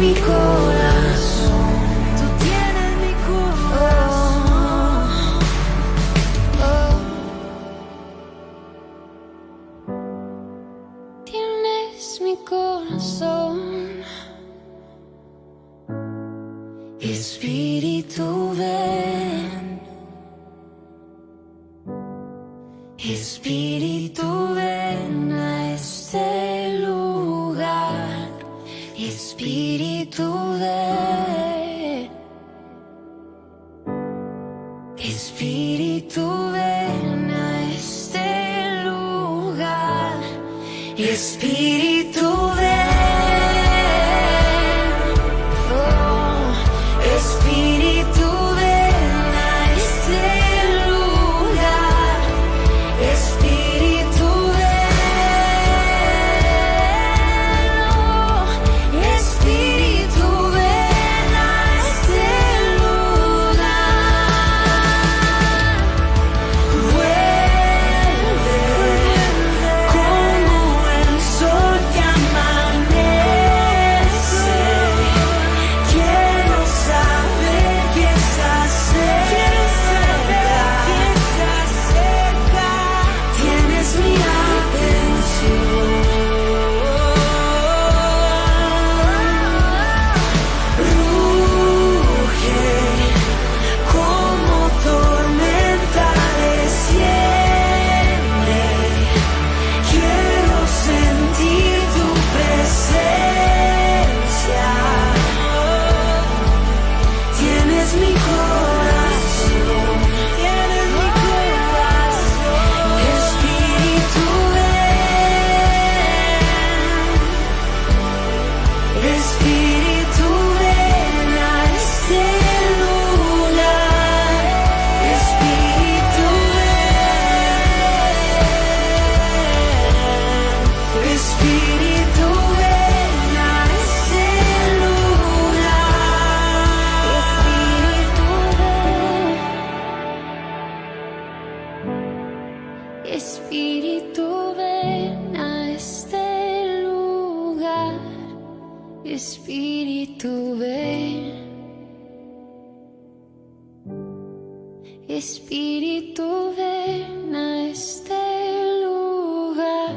mi corazón. Tú tienes mi corazón. Tienes mi corazón. Espíritu ven. Espíritu ven a este lugar. Espíritu ven. Espíritu ven a este lugar. Espíritu ven. Oh, Espíritu ven a este lugar. Espíritu ven. Oh, Espíritu ven a este lugar. Vuelve como el sol que amanece. Quiero saber que estás cerca. Tienes mi atención. Ruge como tormenta desciende. Quiero sentir tu presencia. Tienes mi corazón. Tienes mi corazón. Espíritu ven. Espíritu ven a este lugar. Espíritu ven. Espíritu ven a este lugar. Espíritu ven a este lugar. Espíritu ven. Espíritu ven a este lugar.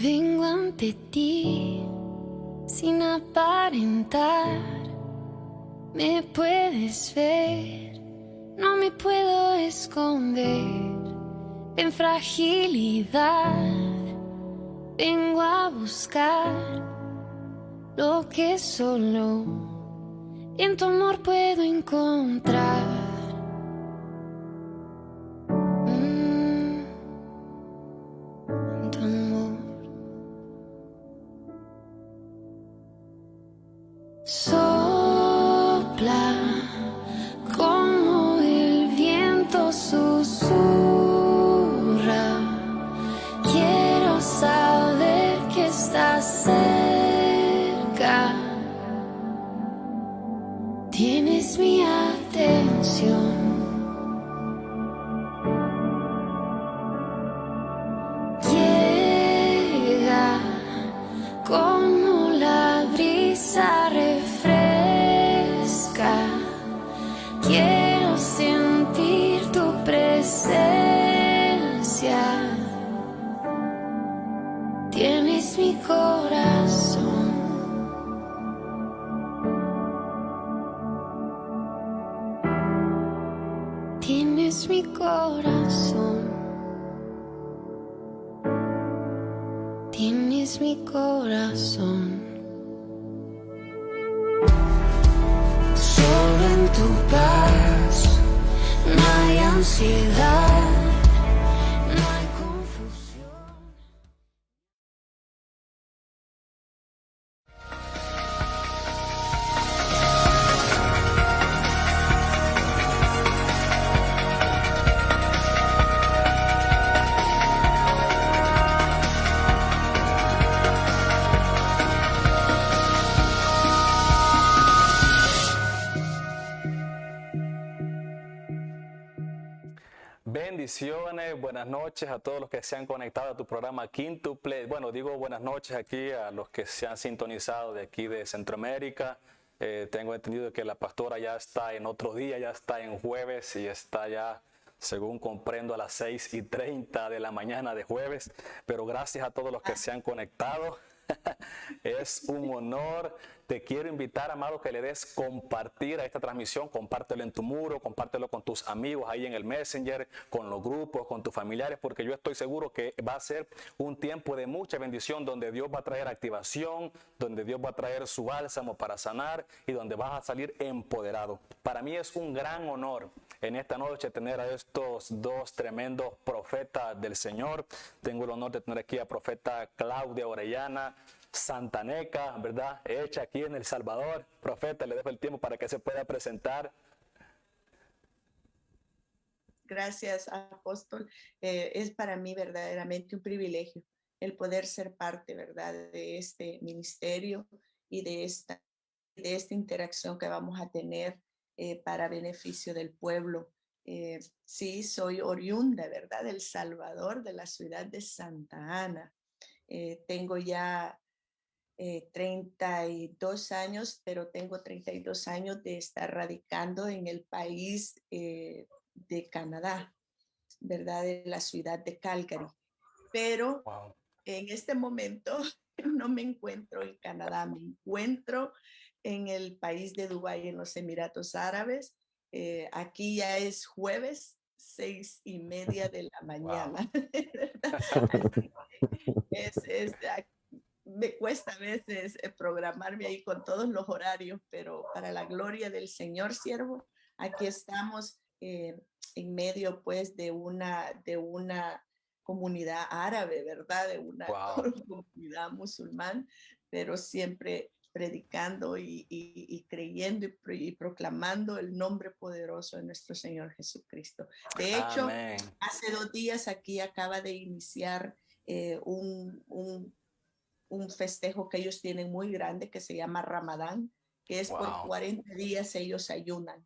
Vengo ante ti sin aparentar. Me puedes ver, no me puedo esconder. En fragilidad vengo a buscar lo que solo en tu amor puedo encontrar. En tu amor. Sopla como el viento susurra. Quiero saber que estás cerca. Tienes mi atención. Llega como la brisa refresca. Quiero sentir tu presencia. Tienes mi corazón. Tienes mi corazón. Tienes mi corazón. Solo en tu paz no hay ansiedad, no hay confusión. Bendiciones, buenas noches a todos los que se han conectado a tu programa Quíntuple. Bueno, digo buenas noches aquí a los que se han sintonizado de aquí de Centroamérica. Tengo entendido que la pastora ya está en otro día, ya está en jueves y está ya, según comprendo, a las 6:30 de la mañana de jueves. Pero gracias a todos los que se han conectado. Es un honor. Te quiero invitar, amado, que le des compartir a esta transmisión. Compártelo en tu muro, compártelo con tus amigos ahí en el Messenger, con los grupos, con tus familiares, porque yo estoy seguro que va a ser un tiempo de mucha bendición, donde Dios va a traer activación, donde Dios va a traer su bálsamo para sanar y donde vas a salir empoderado. Para mí es un gran honor en esta noche tener a estos dos tremendos profetas del Señor. Tengo el honor de tener aquí a profeta Claudia Orellana Santaneca, ¿verdad? Hecha aquí en El Salvador. Profeta, le dejo el tiempo para que se pueda presentar. Gracias, apóstol. Es para mí verdaderamente un privilegio el poder ser parte, ¿verdad?, de este ministerio y de esta interacción que vamos a tener para beneficio del pueblo. Sí, soy oriunda, ¿verdad?, del Salvador, de la ciudad de Santa Ana. Tengo ya 32 años, pero tengo 32 años de estar radicando en el país de Canadá, ¿verdad? De la ciudad de Calgary. Pero Wow. en este momento no me encuentro en Canadá, me encuentro en el país de Dubái, en los Emiratos Árabes. Aquí ya es jueves, 6:30 de la mañana. Wow. Me cuesta a veces programarme ahí con todos los horarios, pero para la gloria del Señor, siervo, aquí estamos en medio pues de una comunidad árabe, ¿verdad? De una Wow. comunidad musulmán, pero siempre predicando y creyendo y proclamando el nombre poderoso de nuestro Señor Jesucristo. De hecho, Amén. hace 2 días aquí acaba de iniciar un festejo que ellos tienen muy grande que se llama Ramadán, que es por Wow. 40 días ellos ayunan.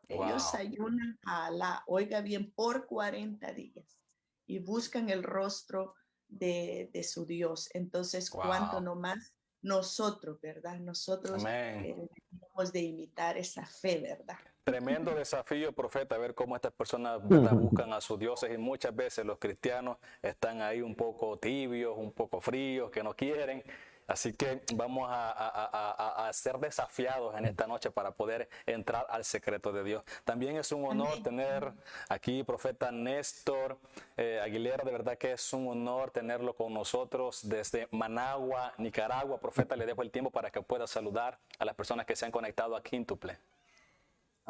Ellos Wow. ayunan a Alá, oiga bien, por 40 días y buscan el rostro de su Dios. Entonces, ¿cuánto Wow. no más nosotros, verdad? Nosotros Amén. debemos de imitar esa fe, ¿verdad? Tremendo desafío, profeta, ver cómo estas personas, ¿verdad?, buscan a sus dioses, y muchas veces los cristianos están ahí un poco tibios, un poco fríos, que no quieren. Así que vamos a ser desafiados en esta noche para poder entrar al secreto de Dios. También es un honor Amén. tener aquí profeta Néstor Aguilera. De verdad que es un honor tenerlo con nosotros desde Managua, Nicaragua. Profeta, le dejo el tiempo para que pueda saludar a las personas que se han conectado a Quíntuple.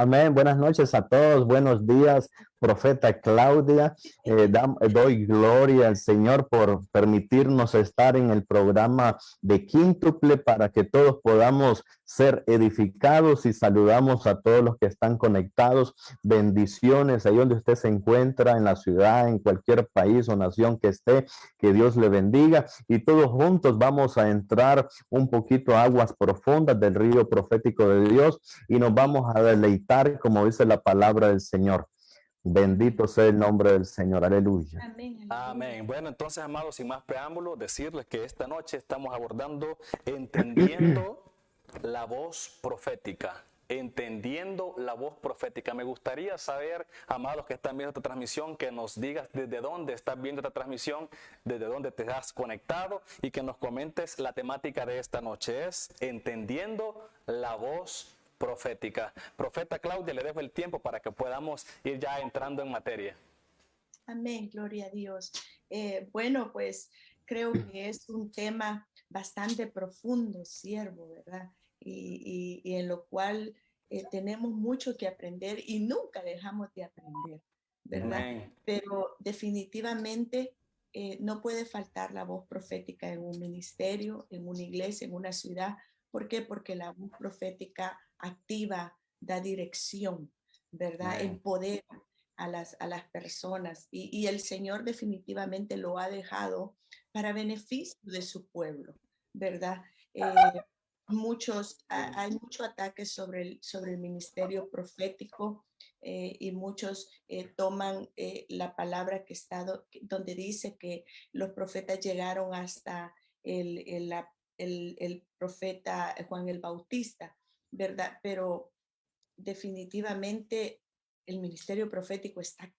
Amén. Buenas noches a todos. Buenos días, profeta Claudia. Doy gloria al Señor por permitirnos estar en el programa de Quíntuple para que todos podamos ser edificados, y saludamos a todos los que están conectados. Bendiciones ahí donde usted se encuentra, en la ciudad, en cualquier país o nación que esté. Que Dios le bendiga, y todos juntos vamos a entrar un poquito a aguas profundas del río profético de Dios, y nos vamos a deleitar, como dice la palabra del Señor. Bendito sea el nombre del Señor. Aleluya. Amén. Amén. Bueno, entonces, amados, sin más preámbulo, decirles que esta noche estamos abordando entendiendo la voz profética. Entendiendo la voz profética. Me gustaría saber, amados que están viendo esta transmisión, que nos digas desde dónde estás viendo esta transmisión, desde dónde te has conectado, y que nos comentes la temática de esta noche. Es entendiendo la voz profética. Profeta Claudia, le dejo el tiempo para que podamos ir ya entrando en materia. Amén, gloria a Dios. Bueno, pues creo que es un tema bastante profundo, siervo, ¿verdad? Y en lo cual tenemos mucho que aprender y nunca dejamos de aprender, ¿verdad? Amén. Pero definitivamente no puede faltar la voz profética en un ministerio, en una iglesia, en una ciudad. ¿Por qué? Porque la voz profética activa, da dirección, ¿verdad? Amén. Empodera a las personas, y el Señor definitivamente lo ha dejado para beneficio de su pueblo, ¿verdad? hay mucho ataque sobre el ministerio profético, y muchos toman la palabra donde dice que los profetas llegaron hasta el profeta Juan el Bautista, ¿verdad? Pero definitivamente el ministerio profético está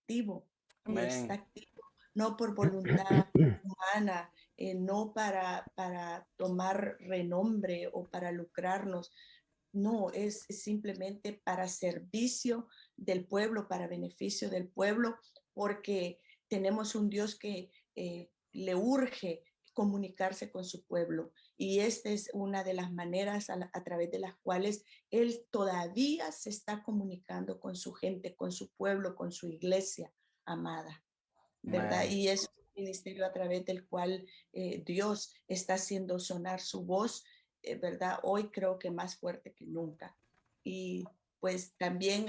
Amén. activo, no por voluntad humana, no para tomar renombre o para lucrarnos. No, es simplemente para servicio del pueblo, para beneficio del pueblo, porque tenemos un Dios que le urge comunicarse con su pueblo. Y esta es una de las maneras a través de las cuales Él todavía se está comunicando con su gente, con su pueblo, con su iglesia amada, ¿verdad? Amén. Y es un ministerio a través del cual Dios está haciendo sonar su voz, ¿verdad? Hoy creo que más fuerte que nunca. Y pues también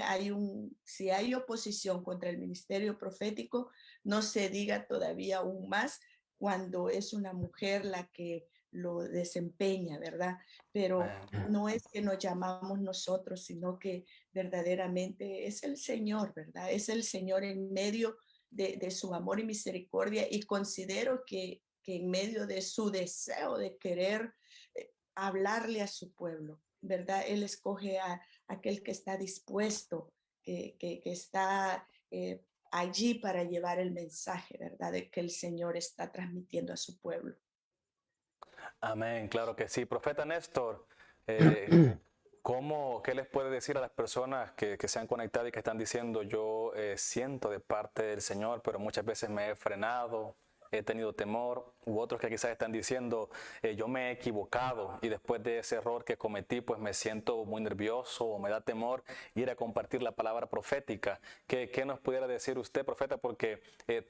si hay oposición contra el ministerio profético, no se diga todavía aún más cuando es una mujer la que lo desempeña, ¿verdad? Pero Amén. no es que nos llamamos nosotros, sino que verdaderamente es el Señor, ¿verdad? Es el Señor en medio de su amor y misericordia, y considero que en medio de su deseo de querer hablarle a su pueblo, ¿verdad? Él escoge a aquel que está dispuesto, que está allí para llevar el mensaje, ¿verdad? De que el Señor está transmitiendo a su pueblo. Amén, claro que sí. Profeta Néstor, ¿qué les puede decir a las personas que se han conectado y que están diciendo, yo siento de parte del Señor, pero muchas veces me he frenado, he tenido temor, u otros que quizás están diciendo, yo me he equivocado y después de ese error que cometí, pues me siento muy nervioso o me da temor ir a compartir la palabra profética? ¿Qué nos pudiera decir usted, profeta? Porque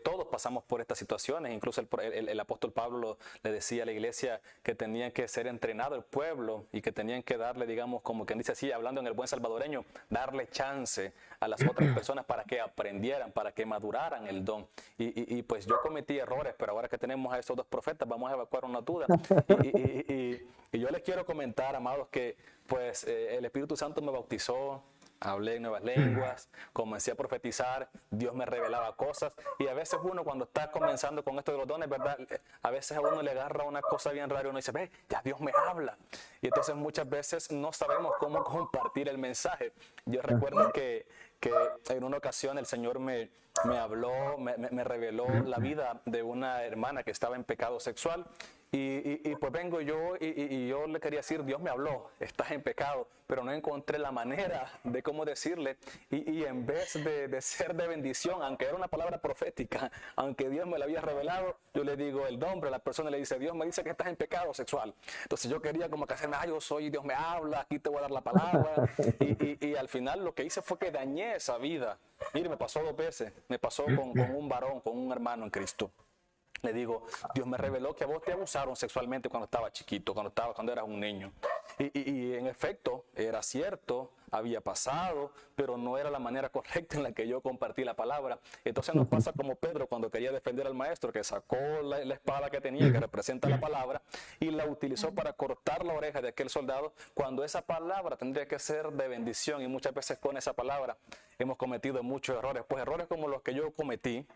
todos pasamos por estas situaciones, incluso el apóstol Pablo le decía a la iglesia que tenían que ser entrenado el pueblo y que tenían que darle, digamos, como quien dice así, hablando en el buen salvadoreño, darle chance a las otras personas para que aprendieran, para que maduraran el don. Y pues yo cometí errores, pero ahora que tenemos a esos dos profetas, vamos a evacuar una duda. Y yo les quiero comentar, amados, que pues el Espíritu Santo me bautizó, hablé en nuevas lenguas, comencé a profetizar, Dios me revelaba cosas, y a veces uno cuando está comenzando con esto de los dones, ¿verdad? A veces a uno le agarra una cosa bien rara y uno dice, ve, ya Dios me habla. Y entonces muchas veces no sabemos cómo compartir el mensaje. Yo recuerdo que en una ocasión el Señor me habló, me reveló la vida de una hermana que estaba en pecado sexual. Y pues vengo yo y yo le quería decir, Dios me habló, estás en pecado, pero no encontré la manera de cómo decirle. Y en vez de ser de bendición, aunque era una palabra profética, aunque Dios me la había revelado, yo le digo el nombre, la persona le dice, Dios me dice que estás en pecado sexual. Entonces yo quería como que hacerme, yo soy, Dios me habla, aquí te voy a dar la palabra. Y al final lo que hice fue que dañé esa vida. Mire, me pasó 2 veces, me pasó con un varón, con un hermano en Cristo. Le digo, Dios me reveló que a vos te abusaron sexualmente cuando estaba chiquito, cuando eras un niño. Y en efecto, era cierto, había pasado, pero no era la manera correcta en la que yo compartí la palabra. Entonces nos pasa como Pedro cuando quería defender al maestro, que sacó la espada que tenía, que representa la palabra, y la utilizó para cortar la oreja de aquel soldado, cuando esa palabra tendría que ser de bendición. Y muchas veces con esa palabra hemos cometido muchos errores, pues errores como los que yo cometí,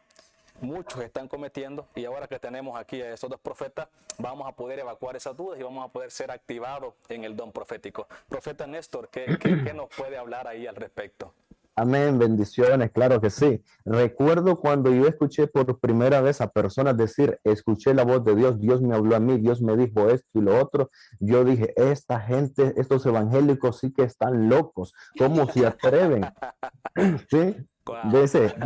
muchos están cometiendo, y ahora que tenemos aquí a esos dos profetas, vamos a poder evacuar esas dudas y vamos a poder ser activados en el don profético. Profeta Néstor, ¿qué nos puede hablar ahí al respecto? Amén, bendiciones, claro que sí. Recuerdo cuando yo escuché por primera vez a personas decir, escuché la voz de Dios, Dios me habló a mí, Dios me dijo esto y lo otro. Yo dije, esta gente, estos evangélicos sí que están locos, ¿cómo se atreven? Sí, Wow.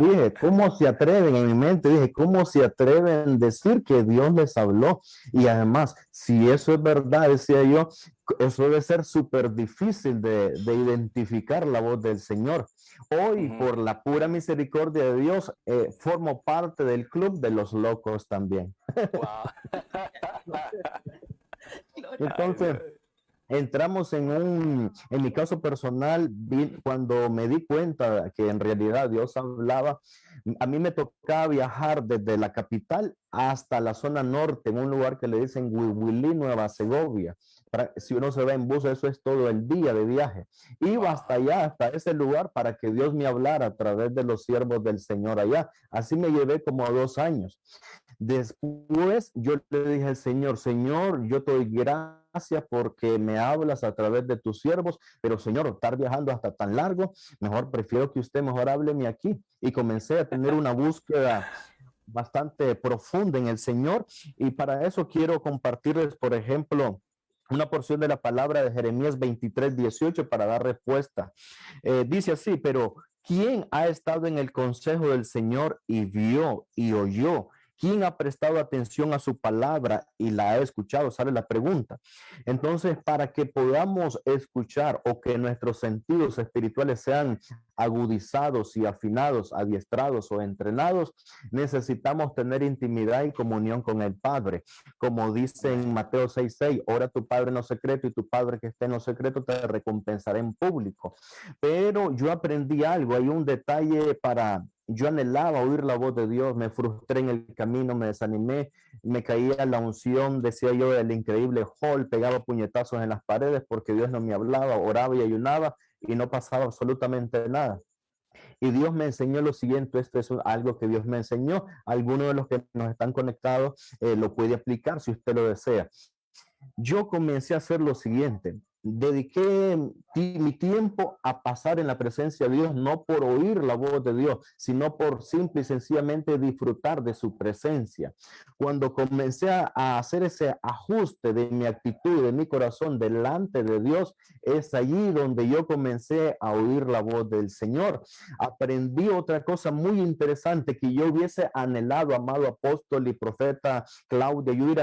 dije, ¿cómo se atreven? En mi mente dije, ¿cómo se atreven a decir que Dios les habló? Y además, si eso es verdad, decía yo, eso debe ser súper difícil de identificar la voz del Señor. Hoy, por la pura misericordia de Dios, formo parte del club de los locos también. Wow. Ay, Entonces, Dios. entramos en mi caso personal, cuando me di cuenta que en realidad Dios hablaba, a mí me tocaba viajar desde la capital hasta la zona norte, en un lugar que le dicen Huihuilí, Nueva Segovia. Si uno se va en bus, eso es todo el día de viaje. Iba hasta allá, hasta ese lugar, para que Dios me hablara a través de los siervos del Señor allá. Así me llevé como 2 años. Después yo le dije al Señor, Señor, yo te doy gracias porque me hablas a través de tus siervos, pero Señor, estar viajando hasta tan largo, mejor prefiero que usted mejor hábleme aquí. Y comencé a tener una búsqueda bastante profunda en el Señor, y para eso quiero compartirles, por ejemplo, una porción de la palabra de Jeremías 23:18 para dar respuesta. Dice así, pero ¿quién ha estado en el consejo del Señor y vio y oyó? ¿Quién ha prestado atención a su palabra y la ha escuchado? Sale la pregunta. Entonces, para que podamos escuchar o que nuestros sentidos espirituales sean agudizados y afinados, adiestrados o entrenados, necesitamos tener intimidad y comunión con el Padre. Como dice en Mateo 6:6, ora a tu Padre en lo secreto y tu Padre que esté en lo secreto te recompensará en público. Pero yo aprendí algo, hay un detalle para... Yo anhelaba oír la voz de Dios, me frustré en el camino, me desanimé, me caía la unción, decía yo, del increíble Hulk, pegaba puñetazos en las paredes porque Dios no me hablaba, oraba y ayunaba y no pasaba absolutamente nada. Y Dios me enseñó lo siguiente, esto es algo que Dios me enseñó, alguno de los que nos están conectados lo puede aplicar si usted lo desea. Yo comencé a hacer lo siguiente, dediqué mi tiempo a pasar en la presencia de Dios, no por oír la voz de Dios, sino por simple y sencillamente disfrutar de su presencia. Cuando comencé a hacer ese ajuste de mi actitud, de mi corazón delante de Dios, es allí donde yo comencé a oír la voz del Señor. Aprendí otra cosa muy interesante que yo hubiese anhelado, amado apóstol y profeta Claudia, yo hubiera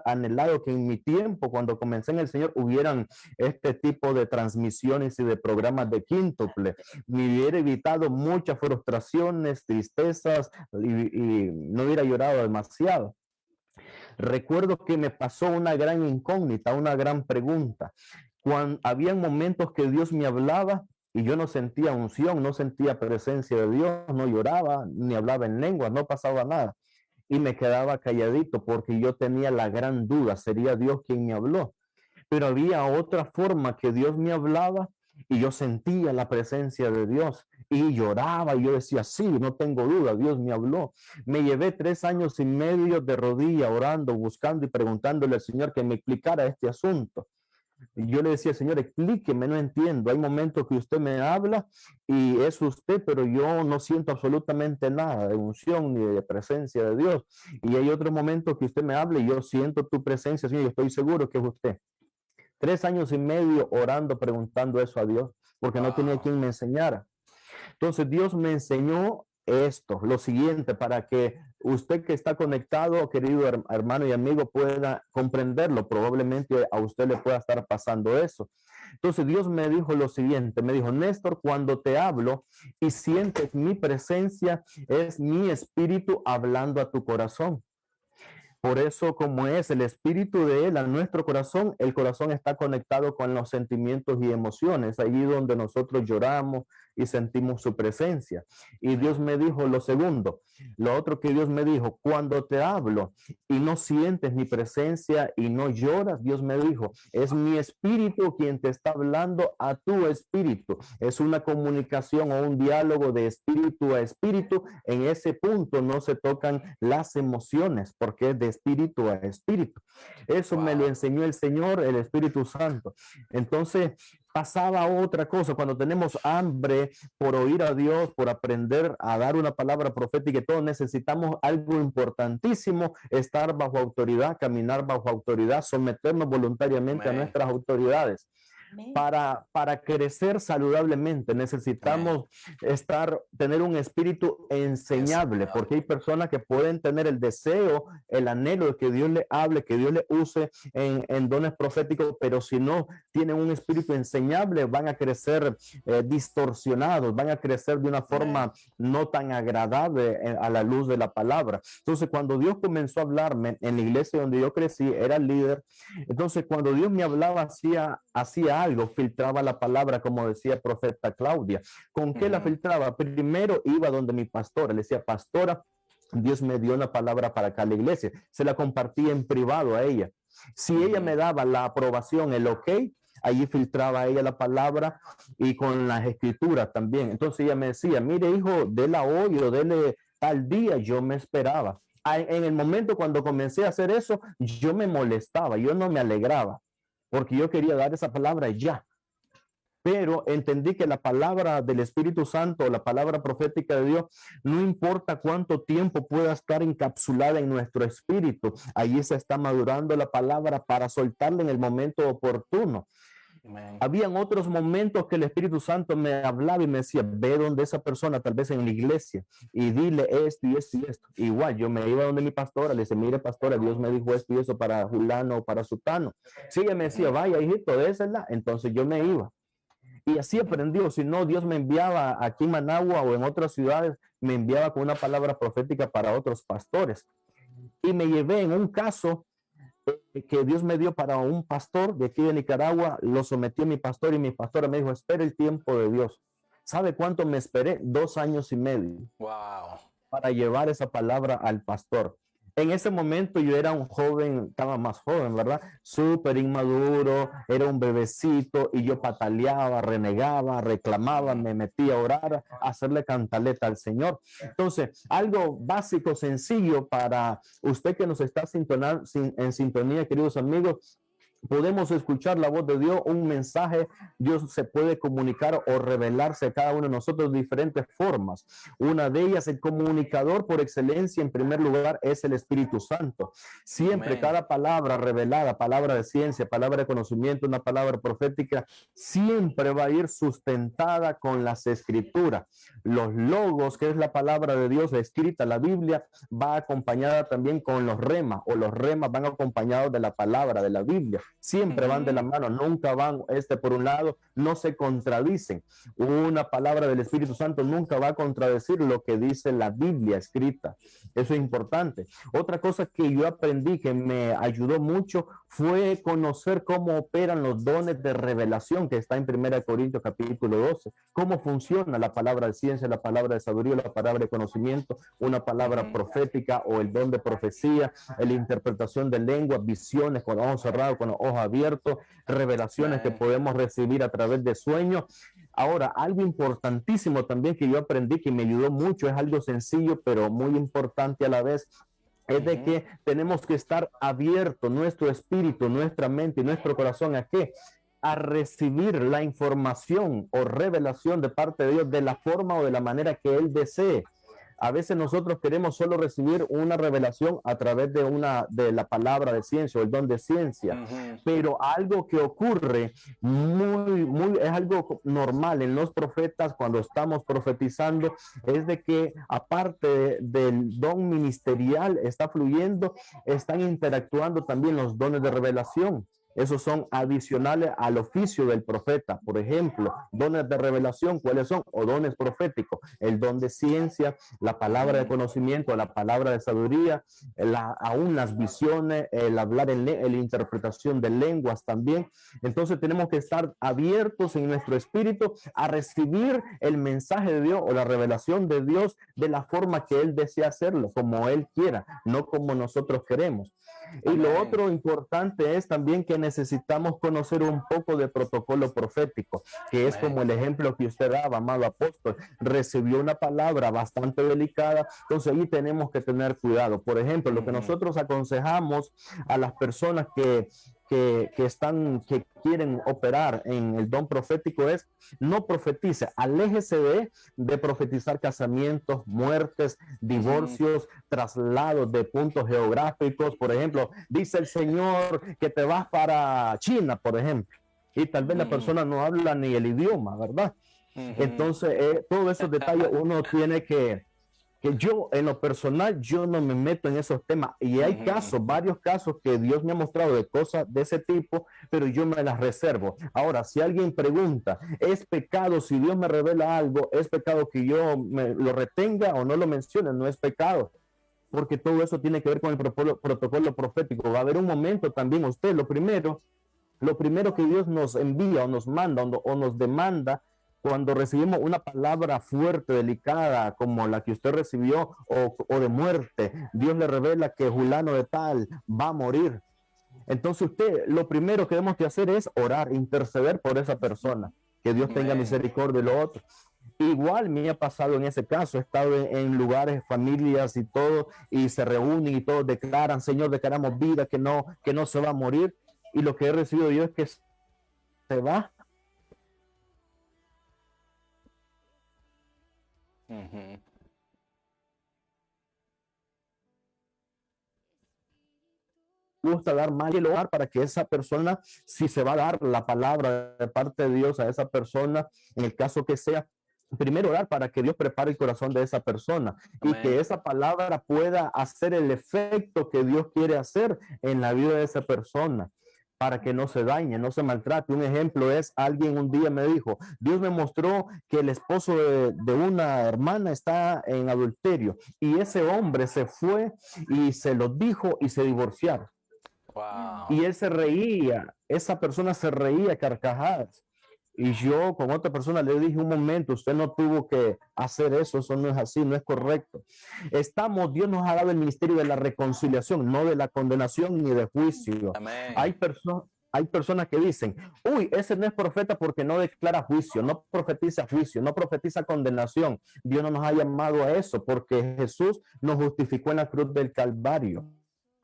anhelado que en mi tiempo, cuando comencé en el Señor, hubieran este tipo de transmisiones y de programas de quíntuple. Me hubiera evitado muchas frustraciones, tristezas y no hubiera llorado demasiado. Recuerdo que me pasó una gran incógnita, una gran pregunta. Cuando había momentos que Dios me hablaba y yo no sentía unción, no sentía presencia de Dios, no lloraba, ni hablaba en lengua, no pasaba nada. Y me quedaba calladito porque yo tenía la gran duda, ¿sería Dios quien me habló? Pero había otra forma que Dios me hablaba y yo sentía la presencia de Dios y lloraba y yo decía, sí, no tengo duda, Dios me habló. Me llevé 3 años y medio de rodilla orando, buscando y preguntándole al Señor que me explicara este asunto. Y yo le decía, Señor, explíqueme, no entiendo. Hay momentos que usted me habla y es usted, pero yo no siento absolutamente nada de unción ni de presencia de Dios. Y hay otros momentos que usted me habla y yo siento tu presencia, Señor, y estoy seguro que es usted. 3 años y medio orando, preguntando eso a Dios, porque no tenía quien me enseñara. Entonces Dios me enseñó esto, lo siguiente, para que usted que está conectado, querido hermano y amigo, pueda comprenderlo. Probablemente a usted le pueda estar pasando eso. Entonces Dios me dijo lo siguiente, me dijo, Néstor, cuando te hablo y sientes mi presencia, es mi espíritu hablando a tu corazón. Por eso, como es el espíritu de Él a nuestro corazón, el corazón está conectado con los sentimientos y emociones, allí donde nosotros lloramos y sentimos su presencia. Y Dios me dijo lo segundo, lo otro que Dios me dijo, cuando te hablo y no sientes mi presencia y no lloras, Dios me dijo, es mi espíritu quien te está hablando a tu espíritu. Es una comunicación o un diálogo de espíritu a espíritu. En ese punto no se tocan las emociones porque es de espíritu a espíritu. Eso me lo enseñó el Señor, el Espíritu Santo. Entonces pasaba otra cosa, cuando tenemos hambre por oír a Dios, por aprender a dar una palabra profética y todo, necesitamos algo importantísimo, estar bajo autoridad, caminar bajo autoridad, someternos voluntariamente a nuestras autoridades. Para crecer saludablemente necesitamos tener un espíritu enseñable, porque hay personas que pueden tener el deseo, el anhelo de que Dios le hable, que Dios le use en dones proféticos, pero si no tienen un espíritu enseñable, van a crecer distorsionados, van a crecer de una forma no tan agradable a la luz de la palabra. Entonces, cuando Dios comenzó a hablarme en la iglesia donde yo crecí, era líder. Entonces, cuando Dios me hablaba, hacía algo, filtraba la palabra, como decía profeta Claudia. ¿Con qué la filtraba? Primero iba donde mi pastora, le decía, pastora, Dios me dio una palabra para acá a la iglesia. Se la compartí en privado a ella. Si ella me daba la aprobación, el ok, allí filtraba ella la palabra y con las escrituras también. Entonces ella me decía, mire hijo, déla hoy o dele tal día. Yo me esperaba. En el momento cuando comencé a hacer eso, yo me molestaba, yo no me alegraba, porque yo quería dar esa palabra ya. Pero entendí que la palabra del Espíritu Santo, la palabra profética de Dios, no importa cuánto tiempo pueda estar encapsulada en nuestro espíritu, allí se está madurando la palabra para soltarla en el momento oportuno. Amén. Habían otros momentos que el Espíritu Santo me hablaba y me decía, ve donde esa persona, tal vez en la iglesia, y dile esto y esto y esto. Igual, yo me iba donde mi pastora, le decía, mire pastora, Dios me dijo esto y eso para Julano o para Sutano. Si ella me decía, vaya hijito, désela, entonces yo me iba. Y así aprendió. Si no, Dios me enviaba aquí en Managua o en otras ciudades, me enviaba con una palabra profética para otros pastores. Y me llevé en un caso que Dios me dio para un pastor de aquí de Nicaragua, lo sometí a mi pastor y mi pastora me dijo, espera el tiempo de Dios. ¿Sabe cuánto me esperé? 2 años y medio. Wow. Para llevar esa palabra al pastor. En ese momento yo era un joven, estaba más joven, ¿verdad? Súper inmaduro, era un bebecito y yo pataleaba, renegaba, reclamaba, me metía a orar, a hacerle cantaleta al Señor. Entonces, algo básico, sencillo para usted que nos está en sintonía, queridos amigos. Podemos escuchar la voz de Dios, un mensaje. Dios se puede comunicar o revelarse a cada uno de nosotros de diferentes formas. Una de ellas, el comunicador por excelencia, en primer lugar, es el Espíritu Santo. Siempre, Amén. cada palabra revelada, palabra de ciencia, palabra de conocimiento, una palabra profética, siempre va a ir sustentada con las escrituras. Los logos, que es la palabra de Dios escrita, la Biblia, va acompañada también con los remas, o los remas van acompañados de la palabra de la Biblia. Siempre van de la mano, nunca van por un lado, no se contradicen. Una palabra del Espíritu Santo nunca va a contradecir lo que dice la Biblia escrita. Eso es importante. Otra cosa que yo aprendí que me ayudó mucho fue conocer cómo operan los dones de revelación que está en 1 Corintios capítulo 12. Cómo funciona la palabra de ciencia, la palabra de sabiduría, la palabra de conocimiento, una palabra profética o el don de profecía, la interpretación de lengua, visiones con ojos cerrados, con los ojos abiertos, revelaciones que podemos recibir a través de sueños. Ahora, algo importantísimo también que yo aprendí que me ayudó mucho, es algo sencillo pero muy importante a la vez, es de que tenemos que estar abiertos, nuestro espíritu, nuestra mente y nuestro corazón, ¿a qué? A recibir la información o revelación de parte de Dios de la forma o de la manera que Él desee. A veces nosotros queremos solo recibir una revelación a través de la palabra de ciencia o el don de ciencia, pero algo que ocurre es algo normal en los profetas cuando estamos profetizando, es de que aparte del don ministerial está fluyendo, están interactuando también los dones de revelación. Esos son adicionales al oficio del profeta. Por ejemplo, dones de revelación, ¿cuáles son? O dones proféticos, el don de ciencia, la palabra de conocimiento, la palabra de sabiduría, aún las visiones, el hablar la interpretación de lenguas también. Entonces tenemos que estar abiertos en nuestro espíritu a recibir el mensaje de Dios o la revelación de Dios de la forma que Él desea hacerlo, como Él quiera, no como nosotros queremos. Y lo otro importante es también que necesitamos conocer un poco de protocolo profético, que es como el ejemplo que usted daba, amado apóstol. Recibió una palabra bastante delicada, entonces ahí tenemos que tener cuidado. Por ejemplo, lo que nosotros aconsejamos a las personas que quieren operar en el don profético es no profetice, aléjese de profetizar casamientos, muertes, divorcios, traslados de puntos geográficos. Por ejemplo, dice el Señor que te vas para China, por ejemplo, y tal vez la persona no habla ni el idioma, ¿verdad? Entonces, todos esos detalles uno tiene que yo en lo personal, yo no me meto en esos temas, y hay varios casos que Dios me ha mostrado de cosas de ese tipo, pero yo me las reservo. Ahora, si alguien pregunta, ¿es pecado si Dios me revela algo? ¿Es pecado que yo lo retenga o no lo mencione? No es pecado, porque todo eso tiene que ver con el protocolo profético. Va a haber un momento también, lo primero que Dios nos envía o nos manda o nos demanda cuando recibimos una palabra fuerte, delicada, como la que usted recibió, o de muerte, Dios le revela que Julano de tal va a morir. Entonces usted, lo primero que debemos que hacer es orar, interceder por esa persona, que Dios tenga Amén. misericordia de lo otro. Igual me ha pasado en ese caso, he estado en lugares, familias y todo, y se reúnen y todos declaran, Señor, declaramos vida, que no se va a morir, y lo que he recibido yo es que se va. Ujú. Gusta dar más y el orar para que esa persona, si se va a dar la palabra de parte de Dios a esa persona, en el caso que sea, primero orar para que Dios prepare el corazón de esa persona y Amén. que esa palabra pueda hacer el efecto que Dios quiere hacer en la vida de esa persona, para que no se dañe, no se maltrate. Un ejemplo es, alguien un día me dijo, Dios me mostró que el esposo de una hermana está en adulterio, y ese hombre se fue y se lo dijo y se divorciaron. Wow. Y él se reía, esa persona se reía carcajadas. Y yo con otra persona le dije, un momento, usted no tuvo que hacer eso, eso no es así, no es correcto. Dios nos ha dado el ministerio de la reconciliación, no de la condenación ni de juicio. Amén. Hay personas que dicen, uy, ese no es profeta porque no declara juicio, no profetiza condenación. Dios no nos ha llamado a eso, porque Jesús nos justificó en la cruz del Calvario.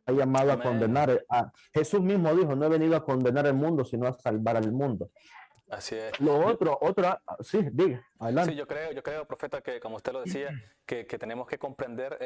Ha llamado Amén. a condenar. Jesús mismo dijo, no he venido a condenar el mundo, sino a salvar al mundo. Así es. Lo otro, sí, diga, adelante. Sí, yo creo, profeta, que como usted lo decía, que tenemos que comprender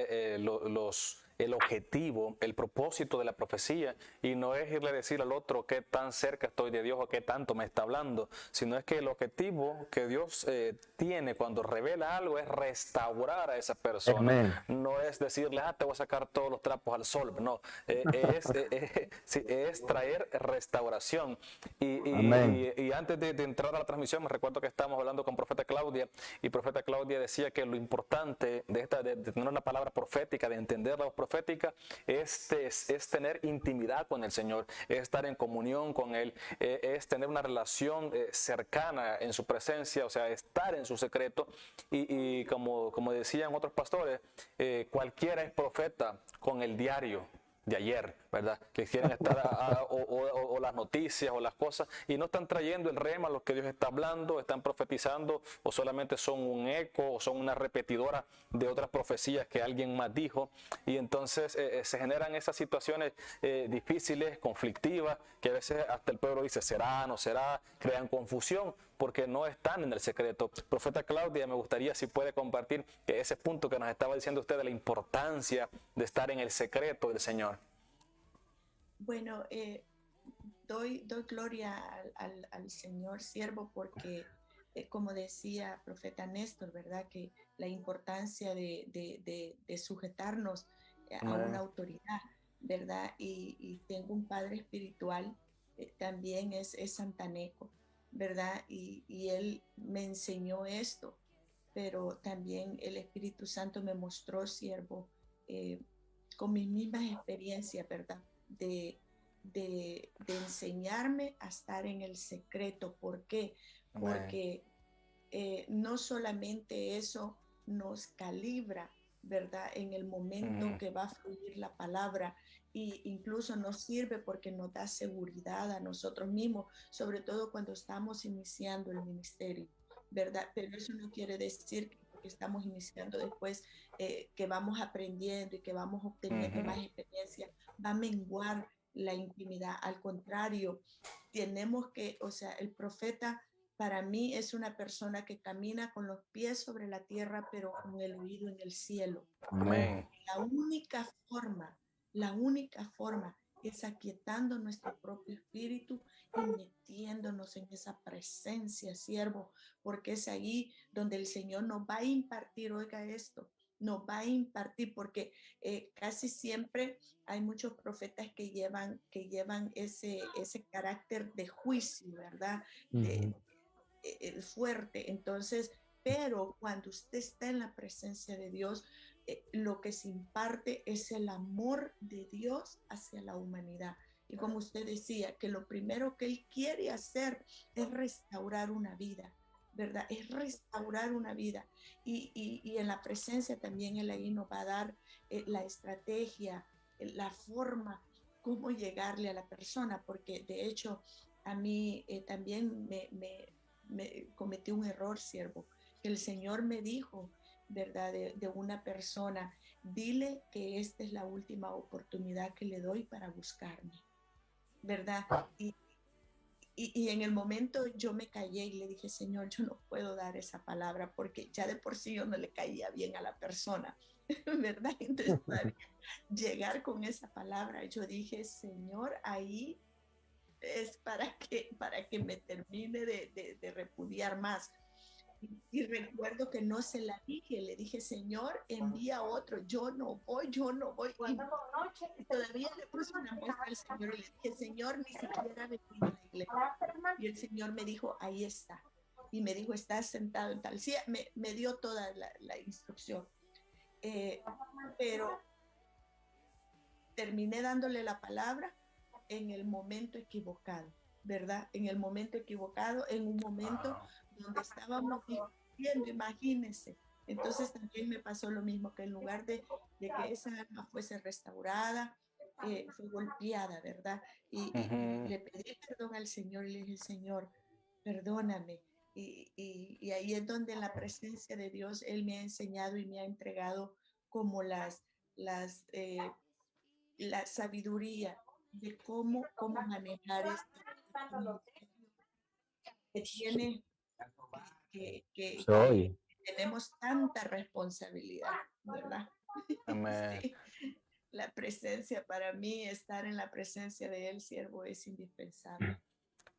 el objetivo, el propósito de la profecía, y no es irle a decir al otro qué tan cerca estoy de Dios o qué tanto me está hablando, sino es que el objetivo que Dios tiene cuando revela algo es restaurar a esa persona. Amén. No es decirle, te voy a sacar todos los trapos al sol, no, es traer restauración. Y antes de entrar a la transmisión, me recuerdo que estábamos hablando con profeta Claudia, y profeta Claudia decía que lo importante de tener una palabra profética, de entender la voz profética, es tener intimidad con el Señor, es estar en comunión con Él, es tener una relación cercana en su presencia, o sea, estar en su secreto. Y como decían otros pastores, cualquiera es profeta con el diario de ayer, ¿verdad? Que quieren estar o las noticias o las cosas, y no están trayendo el rema, lo que Dios está hablando, están profetizando, o solamente son un eco o son una repetidora de otras profecías que alguien más dijo. Y entonces se generan esas situaciones difíciles, conflictivas, que a veces hasta el pueblo dice, será, no será, crean confusión porque no están en el secreto. Profeta Claudia, me gustaría si puede compartir ese punto que nos estaba diciendo usted de la importancia de estar en el secreto del Señor. Bueno, doy gloria al Señor siervo, porque como decía profeta Néstor, ¿verdad? Que la importancia de sujetarnos a una autoridad, ¿verdad? Y tengo un padre espiritual, también es santaneco, ¿verdad? Y él me enseñó esto, pero también el Espíritu Santo me mostró, siervo, con mis mismas experiencias, ¿verdad? De enseñarme a estar en el secreto. ¿Por qué? Porque no solamente eso nos calibra, ¿verdad? En el momento que va a fluir la palabra, y incluso nos sirve porque nos da seguridad a nosotros mismos, sobre todo cuando estamos iniciando el ministerio, ¿verdad? Pero eso no quiere decir que porque estamos iniciando después que vamos aprendiendo y que vamos obteniendo más experiencia, va a menguar la intimidad. Al contrario, tenemos que, o sea, el profeta para mí es una persona que camina con los pies sobre la tierra, pero con el oído en el cielo. Amén. La única forma es aquietando nuestro propio espíritu y metiéndonos en esa presencia, siervo, porque es ahí donde el Señor nos va a impartir, oiga esto, nos va a impartir, porque casi siempre hay muchos profetas que llevan ese carácter de juicio, ¿verdad? Fuerte. Entonces, pero cuando usted está en la presencia de Dios, lo que se imparte es el amor de Dios hacia la humanidad. Y como usted decía, que lo primero que Él quiere hacer es restaurar una vida, ¿verdad? Es restaurar una vida. Y en la presencia también Él ahí nos va a dar la estrategia, la forma cómo llegarle a la persona, porque de hecho a mí también me cometí un error, siervo. El Señor me dijo, ¿verdad? De una persona, dile que esta es la última oportunidad que le doy para buscarme, ¿verdad? Y en el momento yo me callé y le dije, Señor, yo no puedo dar esa palabra porque ya de por sí yo no le caía bien a la persona, ¿verdad? Entonces, llegar con esa palabra, yo dije, Señor, ahí es para que me termine de repudiar más. Y recuerdo que no se la dije, le dije, Señor, envía otro, yo no voy. Y todavía le puse una muestra al Señor y le dije, Señor, ni siquiera me venido a la iglesia. Y el Señor me dijo, ahí está. Y me dijo, estás sentado en tal silla. Me dio toda la instrucción. Pero terminé dándole la palabra en el momento equivocado, ¿verdad? En el momento equivocado, en un momento donde estábamos discutiendo, imagínense. Entonces también me pasó lo mismo, que en lugar de que esa alma fuese restaurada, fue golpeada, ¿verdad? Y le pedí perdón al Señor y le dije, Señor, perdóname. Y ahí es donde en la presencia de Dios Él me ha enseñado y me ha entregado como las la sabiduría de cómo manejar esto que tiene, Soy. tenemos tanta responsabilidad, ¿verdad? Amén. Sí, la presencia, para mí, estar en la presencia de Él, siervo, es indispensable.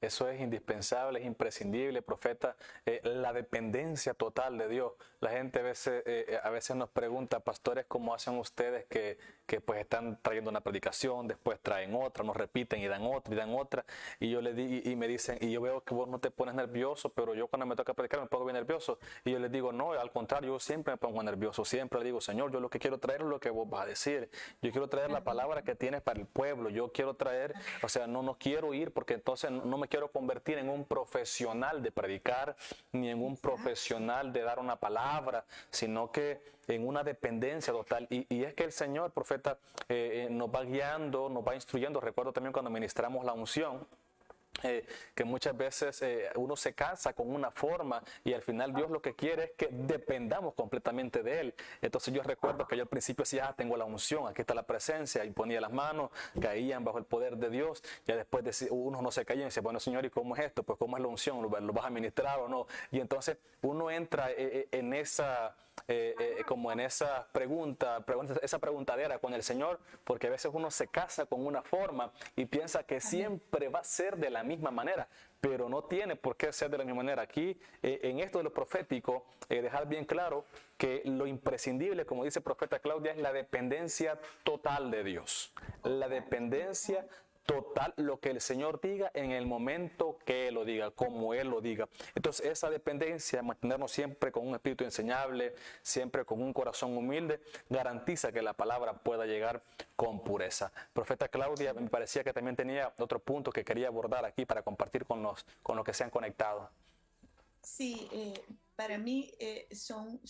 Eso es indispensable, es imprescindible, profeta, la dependencia total de Dios. La gente a veces nos pregunta, pastores, ¿cómo hacen ustedes que pues están trayendo una predicación, después traen otra, nos repiten y dan otra y dan otra? Y yo le di, y me dicen, y yo veo que vos no te pones nervioso, pero yo cuando me toca predicar me pongo bien nervioso. Y yo les digo, no, al contrario, yo siempre me pongo nervioso, siempre le digo, Señor, yo lo que quiero traer es lo que vos vas a decir. Yo quiero traer la palabra que tienes para el pueblo. Yo quiero traer, o sea, no quiero ir porque entonces no me quiero convertir en un profesional de predicar, ni en un profesional de dar una palabra, sino que en una dependencia total. Y es que el Señor, profeta, nos va guiando, nos va instruyendo. Recuerdo también cuando ministramos la unción, que muchas veces uno se casa con una forma y al final Dios lo que quiere es que dependamos completamente de Él. Entonces yo recuerdo que yo al principio decía, tengo la unción, aquí está la presencia, y ponía las manos, caían bajo el poder de Dios. Ya después uno no se caía y dice, bueno, Señor, ¿y cómo es esto? Pues ¿cómo es la unción? ¿Lo vas a ministrar o no? Y entonces uno entra en esa... como en esa esa preguntadera con el Señor, porque a veces uno se casa con una forma y piensa que siempre va a ser de la misma manera, pero no tiene por qué ser de la misma manera. Aquí, en esto de lo profético, dejar bien claro que lo imprescindible, como dice el profeta Claudia, es la dependencia total de Dios. La dependencia total, lo que el Señor diga en el momento que Él lo diga, como Él lo diga. Entonces esa dependencia, mantenernos siempre con un espíritu enseñable, siempre con un corazón humilde, garantiza que la palabra pueda llegar con pureza. Profeta Claudia, me parecía que también tenía otro punto que quería abordar aquí para compartir con los que se han conectado. Sí, para mí son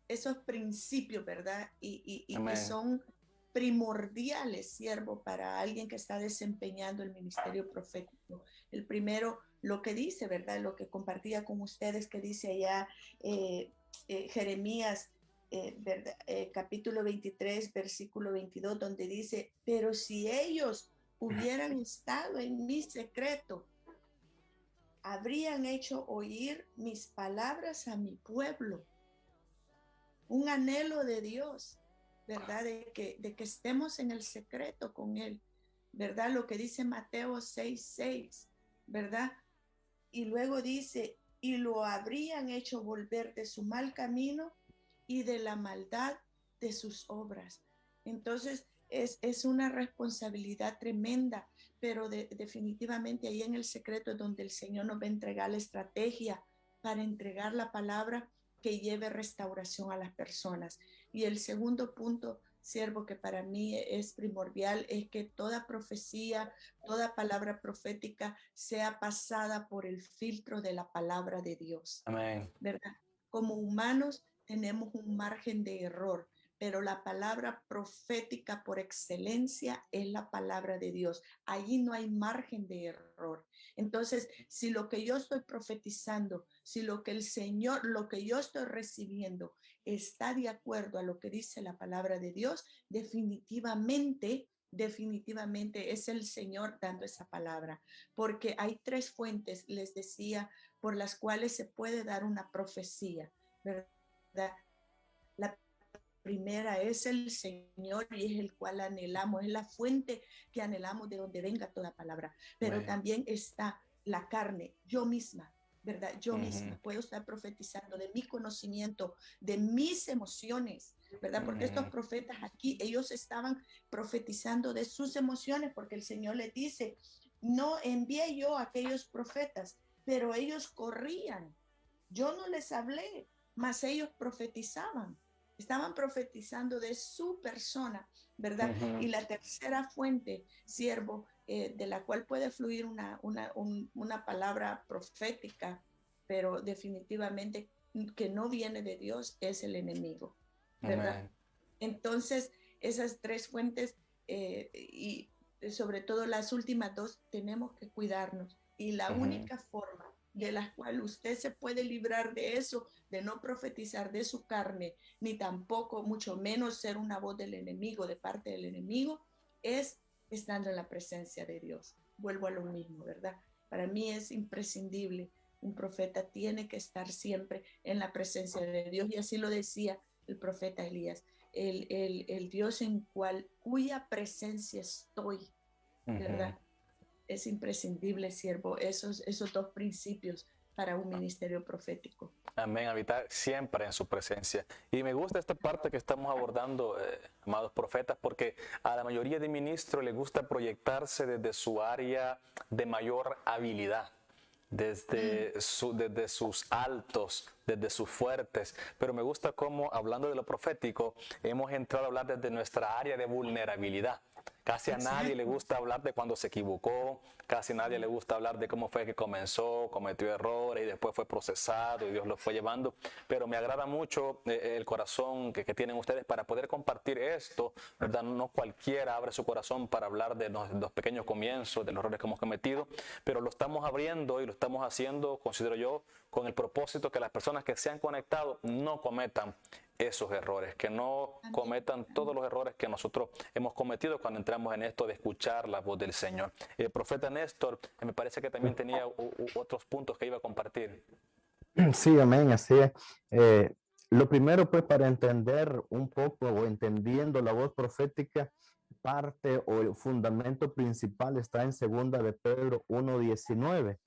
esos principios, ¿verdad? Y que son primordiales, siervo, para alguien que está desempeñando el ministerio profético. El primero, lo que dice, ¿verdad? Lo que compartía con ustedes, que dice allá Jeremías, ¿verdad? Capítulo 23, versículo 22, donde dice, pero si ellos hubieran estado en mi secreto, habrían hecho oír mis palabras a mi pueblo. Un anhelo de Dios, ¿verdad? De que estemos en el secreto con Él, ¿verdad? Lo que dice Mateo 6:6, ¿verdad? Y luego dice, y lo habrían hecho volver de su mal camino y de la maldad de sus obras. Entonces, es una responsabilidad tremenda, pero definitivamente ahí en el secreto es donde el Señor nos va a entregar la estrategia para entregar la palabra que lleve restauración a las personas. Y el segundo punto, siervo, que para mí es primordial, es que toda profecía, toda palabra profética sea pasada por el filtro de la palabra de Dios. Amén. ¿Verdad? Como humanos tenemos un margen de error, pero la palabra profética por excelencia es la palabra de Dios. Allí no hay margen de error. Entonces, si lo que yo estoy profetizando, si lo que el Señor, lo que yo estoy recibiendo está de acuerdo a lo que dice la palabra de Dios, definitivamente es el Señor dando esa palabra, porque hay 3 fuentes, les decía, por las cuales se puede dar una profecía, ¿verdad? La primera es el Señor y es el cual anhelamos, es la fuente que anhelamos de donde venga toda palabra, pero también está la carne, yo misma, ¿verdad? Yo misma puedo estar profetizando de mi conocimiento, de mis emociones, ¿verdad? Porque estos profetas aquí, ellos estaban profetizando de sus emociones, porque el Señor les dice, no envié yo a aquellos profetas, pero ellos corrían. Yo no les hablé, mas ellos profetizaban. Estaban profetizando de su persona, ¿verdad? Y la tercera fuente, siervo, de la cual puede fluir una palabra profética, pero definitivamente que no viene de Dios, es el enemigo, ¿verdad? Amén. Entonces, esas 3 fuentes y sobre todo las últimas 2, tenemos que cuidarnos. Y la única forma de la cual usted se puede librar de eso, de no profetizar de su carne, ni tampoco, mucho menos ser una voz del enemigo, de parte del enemigo, es estando en la presencia de Dios. Vuelvo a lo mismo, ¿verdad? Para mí es imprescindible. Un profeta tiene que estar siempre en la presencia de Dios, y así lo decía el profeta Elías, el Dios en cuya presencia estoy, ¿verdad? Es imprescindible, siervo, esos 2 principios para un ministerio profético. Amén, habitar siempre en su presencia. Y me gusta esta parte que estamos abordando, amados profetas, porque a la mayoría de ministros les gusta proyectarse desde su área de mayor habilidad, desde sus altos, desde sus fuertes. Pero me gusta cómo, hablando de lo profético, hemos entrado a hablar desde nuestra área de vulnerabilidad. Casi a nadie le gusta hablar de cuando se equivocó, casi a nadie le gusta hablar de cómo fue que comenzó, cometió errores y después fue procesado y Dios lo fue llevando. Pero me agrada mucho el corazón que tienen ustedes para poder compartir esto, ¿verdad? No cualquiera abre su corazón para hablar de los pequeños comienzos, de los errores que hemos cometido, pero lo estamos abriendo y lo estamos haciendo, considero yo, con el propósito que las personas que se han conectado no cometan esos errores, que no cometan todos los errores que nosotros hemos cometido cuando entramos en esto de escuchar la voz del Señor. El profeta Néstor, me parece que también tenía otros puntos que iba a compartir. Sí, amén, así es. Lo primero, pues, para entender un poco o entendiendo la voz profética, parte o el fundamento principal está en 2 de Pedro 1:19,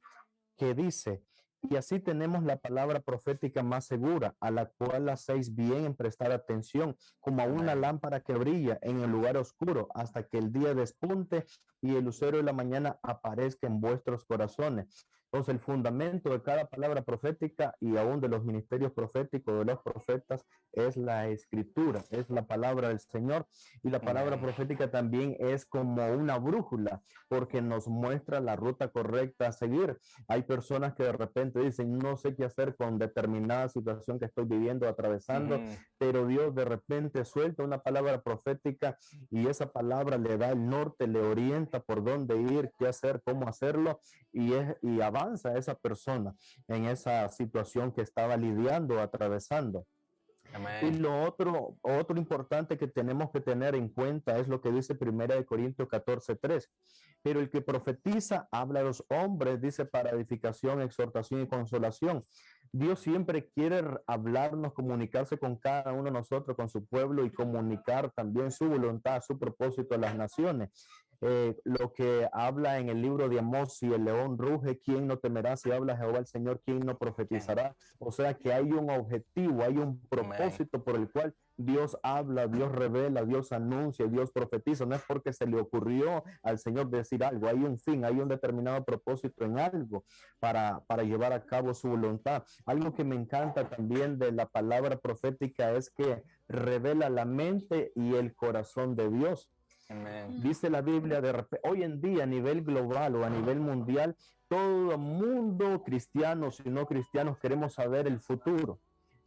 que dice: y así tenemos la palabra profética más segura, a la cual hacéis bien en prestar atención, como a una lámpara que brilla en el lugar oscuro, hasta que el día despunte y el lucero de la mañana aparezca en vuestros corazones. Entonces, el fundamento de cada palabra profética y aún de los ministerios proféticos de los profetas es la escritura, es la palabra del Señor. Y la palabra profética también es como una brújula, porque nos muestra la ruta correcta a seguir. Hay personas que de repente dicen, no sé qué hacer con determinada situación que estoy viviendo, atravesando, pero Dios de repente suelta una palabra profética y esa palabra le da el norte, le orienta por dónde ir, qué hacer, cómo hacerlo, y avanza esa persona en esa situación que estaba lidiando, atravesando. Amén. Y lo otro importante que tenemos que tener en cuenta es lo que dice 1 Corintios 14:3. Pero el que profetiza habla a los hombres, dice, para edificación, exhortación y consolación. Dios siempre quiere hablarnos, comunicarse con cada uno de nosotros, con su pueblo, y comunicar también su voluntad, su propósito a las naciones. Lo que habla en el libro de Amós: si el león ruge, ¿quién no temerá? Si habla Jehová el Señor, ¿quién no profetizará? O sea que hay un objetivo, hay un propósito por el cual Dios habla, Dios revela, Dios anuncia, Dios profetiza. No es porque se le ocurrió al Señor decir algo, hay un fin, hay un determinado propósito en algo para llevar a cabo su voluntad. Algo que me encanta también de la palabra profética es que revela la mente y el corazón de Dios. Amen. Dice la Biblia, hoy en día a nivel global o a nivel mundial, todo el mundo, cristianos y no cristianos, queremos saber el futuro.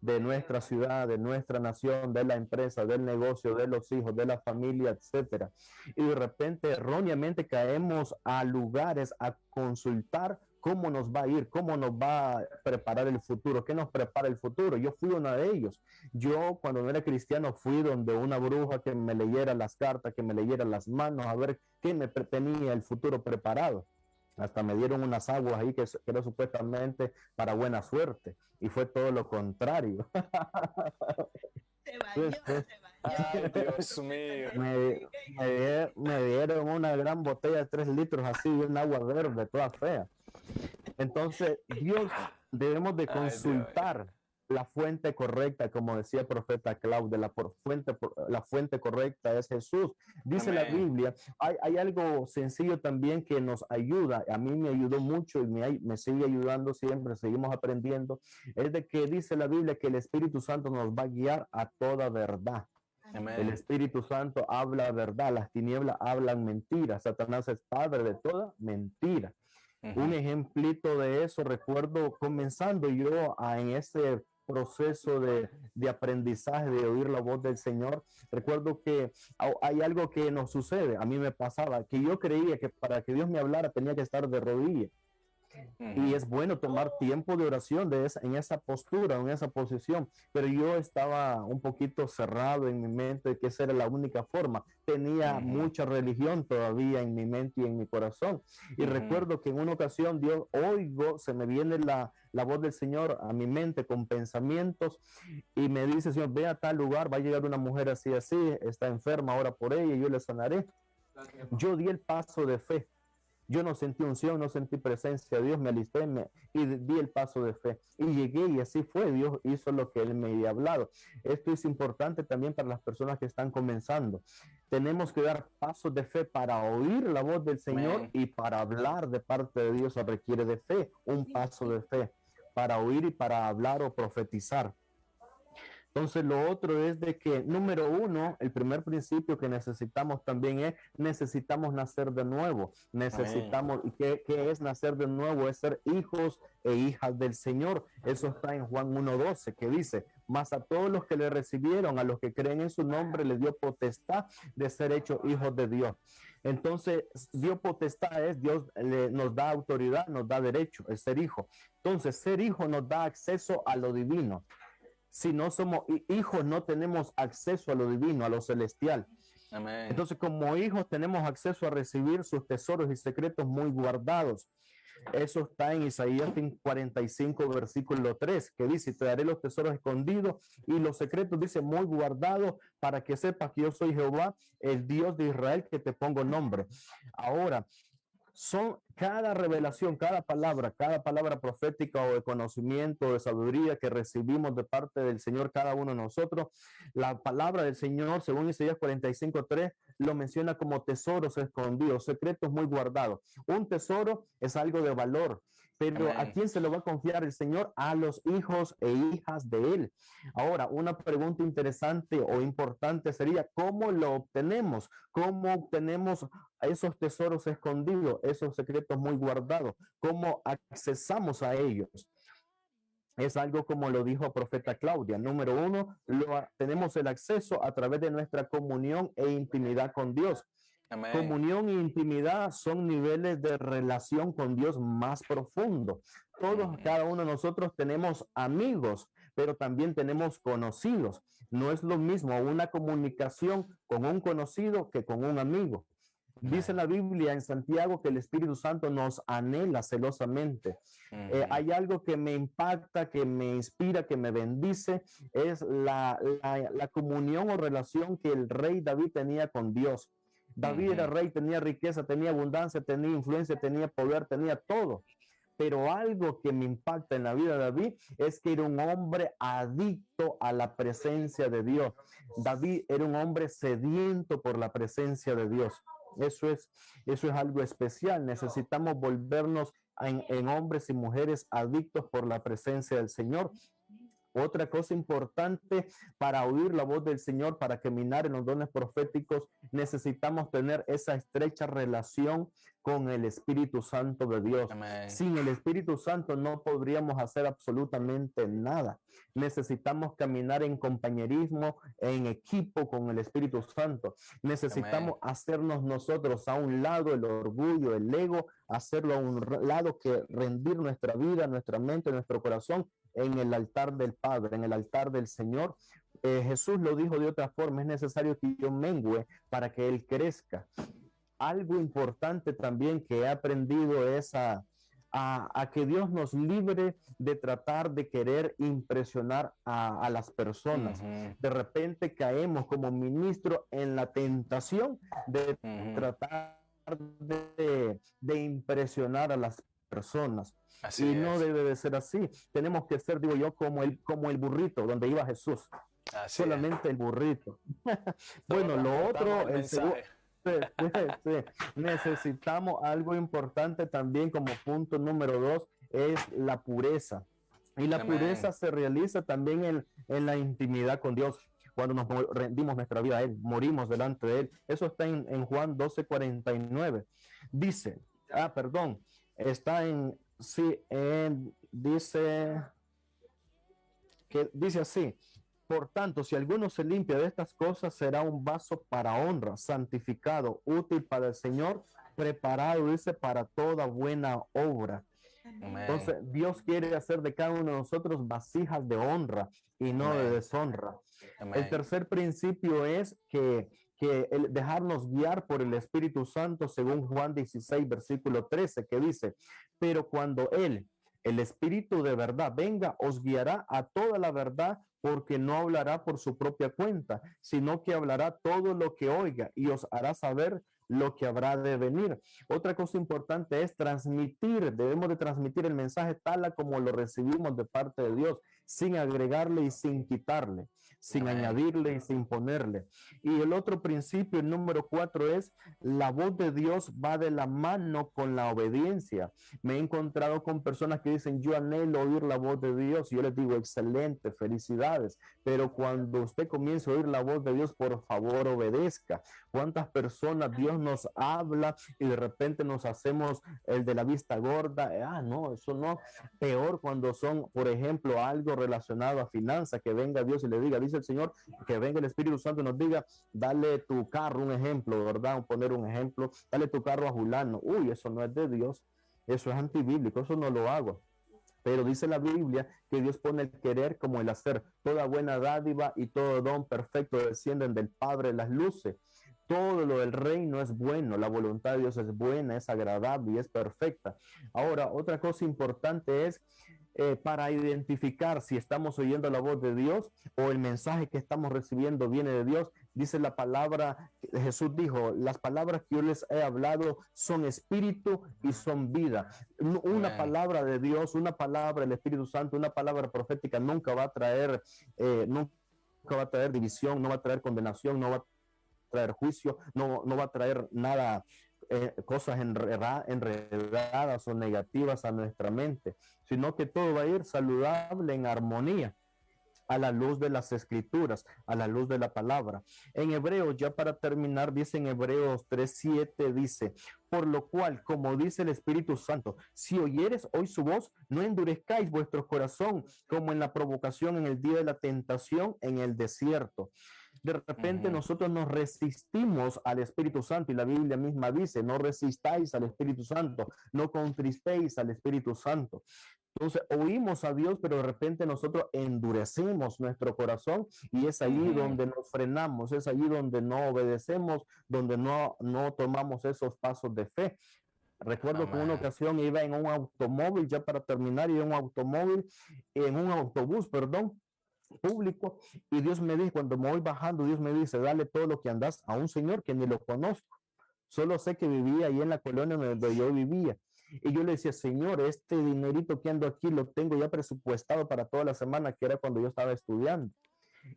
de nuestra ciudad, de nuestra nación, de la empresa, del negocio, de los hijos, de la familia, etcétera. Y de repente erróneamente caemos a lugares a consultar cómo nos va a ir, cómo nos va a preparar el futuro, qué nos prepara el futuro. Yo fui uno de ellos. Yo, cuando no era cristiano, fui donde una bruja que me leyera las cartas, que me leyera las manos, a ver qué me tenía el futuro preparado. Hasta me dieron unas aguas ahí que era supuestamente para buena suerte, y fue todo lo contrario. Se bañó, se bañó. Ay, Dios mío. Me dieron una gran botella de 3 litros así, un agua verde, toda fea. Entonces, Dios, debemos de consultar la fuente correcta, como decía el profeta Claudio, la fuente correcta es Jesús. Dice Amén. la Biblia, hay algo sencillo también que nos ayuda, a mí me ayudó mucho y me sigue ayudando siempre, seguimos aprendiendo, es de que dice la Biblia que el Espíritu Santo nos va a guiar a toda verdad. Amén. El Espíritu Santo habla verdad, las tinieblas hablan mentira, Satanás es padre de toda mentira. Un ejemplito de eso, recuerdo comenzando yo en ese proceso de aprendizaje, de oír la voz del Señor, recuerdo que hay algo que nos sucede, a mí me pasaba, que yo creía que para que Dios me hablara tenía que estar de rodillas. Y es bueno tomar tiempo de oración en esa postura, en esa posición, pero yo estaba un poquito cerrado en mi mente de que esa era la única forma. Tenía mucha religión todavía en mi mente y en mi corazón. Y recuerdo que en una ocasión Dios, se me viene la voz del Señor a mi mente con pensamientos y me dice: Señor, ve a tal lugar, va a llegar una mujer así, está enferma, ora por ella y yo le sanaré. Yo di el paso de fe. Yo no sentí unción, no sentí presencia de Dios, me alisté y di el paso de fe. Y llegué y así fue, Dios hizo lo que Él me había hablado. Esto es importante también para las personas que están comenzando. Tenemos que dar pasos de fe para oír la voz del Señor. Amén. Y para hablar de parte de Dios se requiere de fe, un paso de fe, para oír y para hablar o profetizar. Entonces, lo otro es de que, número uno, el primer principio que necesitamos también es, necesitamos nacer de nuevo. Necesitamos, ¿y qué es nacer de nuevo? Es ser hijos e hijas del Señor. Eso está en Juan 1:12, que dice: mas a todos los que le recibieron, a los que creen en su nombre, le dio potestad de ser hechos hijos de Dios. Entonces, Dios potestad es, Dios nos da autoridad, nos da derecho, es ser hijo. Entonces, ser hijo nos da acceso a lo divino. Si no somos hijos, no tenemos acceso a lo divino, a lo celestial. Amén. Entonces, como hijos, tenemos acceso a recibir sus tesoros y secretos muy guardados. Eso está en Isaías 45, versículo 3, que dice: te daré los tesoros escondidos y los secretos, dice, muy guardados, para que sepas que yo soy Jehová, el Dios de Israel, que te pongo nombre. Ahora, cada revelación, cada palabra profética o de conocimiento, de sabiduría que recibimos de parte del Señor, cada uno de nosotros, la palabra del Señor, según Isaías 45:3, lo menciona como tesoros escondidos, secretos muy guardados. Un tesoro es algo de valor, pero ¿a quién se lo va a confiar el Señor? A los hijos e hijas de Él. Ahora, una pregunta interesante o importante sería: ¿cómo lo obtenemos? ¿Cómo obtenemos esos tesoros escondidos, esos secretos muy guardados? ¿Cómo accesamos a ellos? Es algo como lo dijo el profeta Claudia. Número uno, tenemos el acceso a través de nuestra comunión e intimidad con Dios. Amén. Comunión e intimidad son niveles de relación con Dios más profundo. Todos, cada uno de nosotros tenemos amigos, pero también tenemos conocidos. No es lo mismo una comunicación con un conocido que con un amigo. Dice la Biblia en Santiago que el Espíritu Santo nos anhela celosamente. Hay algo que me impacta, que me inspira, que me bendice, es la comunión o relación que el rey David tenía con Dios. David era rey, tenía riqueza, tenía abundancia, tenía influencia, tenía poder, tenía todo. Pero algo que me impacta en la vida de David es que era un hombre adicto a la presencia de Dios. David era un hombre sediento por la presencia de Dios. Eso es algo especial. Necesitamos volvernos en hombres y mujeres adictos por la presencia del Señor. Otra cosa importante para oír la voz del Señor, para caminar en los dones proféticos, necesitamos tener esa estrecha relación con el Espíritu Santo de Dios. Amén. Sin el Espíritu Santo no podríamos hacer absolutamente nada. Necesitamos caminar en compañerismo, en equipo con el Espíritu Santo. Necesitamos hacernos nosotros a un lado el orgullo, el ego, hacerlo a un lado, que rendir nuestra vida, nuestra mente, nuestro corazón en el altar del Padre, en el altar del Señor. Jesús lo dijo de otra forma: es necesario que yo mengüe para que Él crezca. Algo importante también que he aprendido es a que Dios nos libre de tratar de querer impresionar a las personas. De repente caemos como ministro en la tentación de tratar de impresionar a las personas. Así y no es. debe de ser así. Tenemos que ser, digo yo, como el burrito donde iba Jesús. Así Solamente el burrito. Bueno, Solo lo transportamos otro, el segundo. mensaje. Sí. Necesitamos algo importante también como punto número 2, es la pureza. Y la Amén. pureza se realiza también en la intimidad con Dios. Cuando nos rendimos nuestra vida a Él, morimos delante de Él. Eso está en Juan 12:49. Dice, está en, sí, dice así: por tanto, si alguno se limpia de estas cosas, será un vaso para honra, santificado, útil para el Señor, preparado, dice, para toda buena obra. Amén. Entonces, Dios quiere hacer de cada uno de nosotros vasijas de honra y no de deshonra. Amén. El tercer principio es que el dejarnos guiar por el Espíritu Santo, según Juan 16, versículo 13, que dice: pero cuando Él, el Espíritu de verdad, venga, os guiará a toda la verdad, porque no hablará por su propia cuenta, sino que hablará todo lo que oiga y os hará saber lo que habrá de venir. Otra cosa importante es transmitir. Debemos de transmitir el mensaje tal a como lo recibimos de parte de Dios, sin agregarle y sin quitarle, sin añadirle y sin ponerle. Y el otro principio, el número 4, es: la voz de Dios va de la mano con la obediencia. Me he encontrado con personas que dicen: yo anhelo oír la voz de Dios, y yo les digo: excelente, felicidades, pero cuando usted comience a oír la voz de Dios, por favor obedezca. ¿Cuántas personas Dios nos habla y de repente nos hacemos el de la vista gorda? No, eso no. Peor cuando son, por ejemplo, algo relacionado a finanzas, que venga Dios y le diga, dice el Señor, que venga el Espíritu Santo y nos diga: dale tu carro, un ejemplo, ¿verdad? Poner un ejemplo: dale tu carro a Julano. Uy, eso no es de Dios, eso es antibíblico, eso no lo hago. Pero dice la Biblia que Dios pone el querer como el hacer. Toda buena dádiva y todo don perfecto descienden del Padre de las luces. Todo lo del reino es bueno, la voluntad de Dios es buena, es agradable y es perfecta. Ahora, otra cosa importante es para identificar si estamos oyendo la voz de Dios o el mensaje que estamos recibiendo viene de Dios. Dice la palabra, Jesús dijo: las palabras que yo les he hablado son espíritu y son vida. Una palabra de Dios, una palabra del Espíritu Santo, una palabra profética nunca va a traer división, no va a traer condenación, no va a traer juicio, no va a traer nada, cosas enredadas o negativas a nuestra mente, sino que todo va a ir saludable, en armonía, a la luz de las Escrituras, a la luz de la palabra. En Hebreos, ya para terminar, dice en Hebreos 3:7, dice: por lo cual, como dice el Espíritu Santo, si oyeres hoy su voz, no endurezcáis vuestro corazón, como en la provocación en el día de la tentación en el desierto. De repente nosotros nos resistimos al Espíritu Santo, y la Biblia misma dice: no resistáis al Espíritu Santo, no contristéis al Espíritu Santo. Entonces oímos a Dios, pero de repente nosotros endurecemos nuestro corazón, y es allí donde nos frenamos, es allí donde no obedecemos, donde no tomamos esos pasos de fe. Recuerdo que en una ocasión iba en un automóvil, ya para terminar, iba en un autobús, público, y Dios me dijo, cuando me voy bajando, Dios me dice: dale todo lo que andas a un señor que ni lo conozco, solo sé que vivía ahí en la colonia donde yo vivía. Y yo le decía: Señor, este dinerito que ando aquí lo tengo ya presupuestado para toda la semana, que era cuando yo estaba estudiando.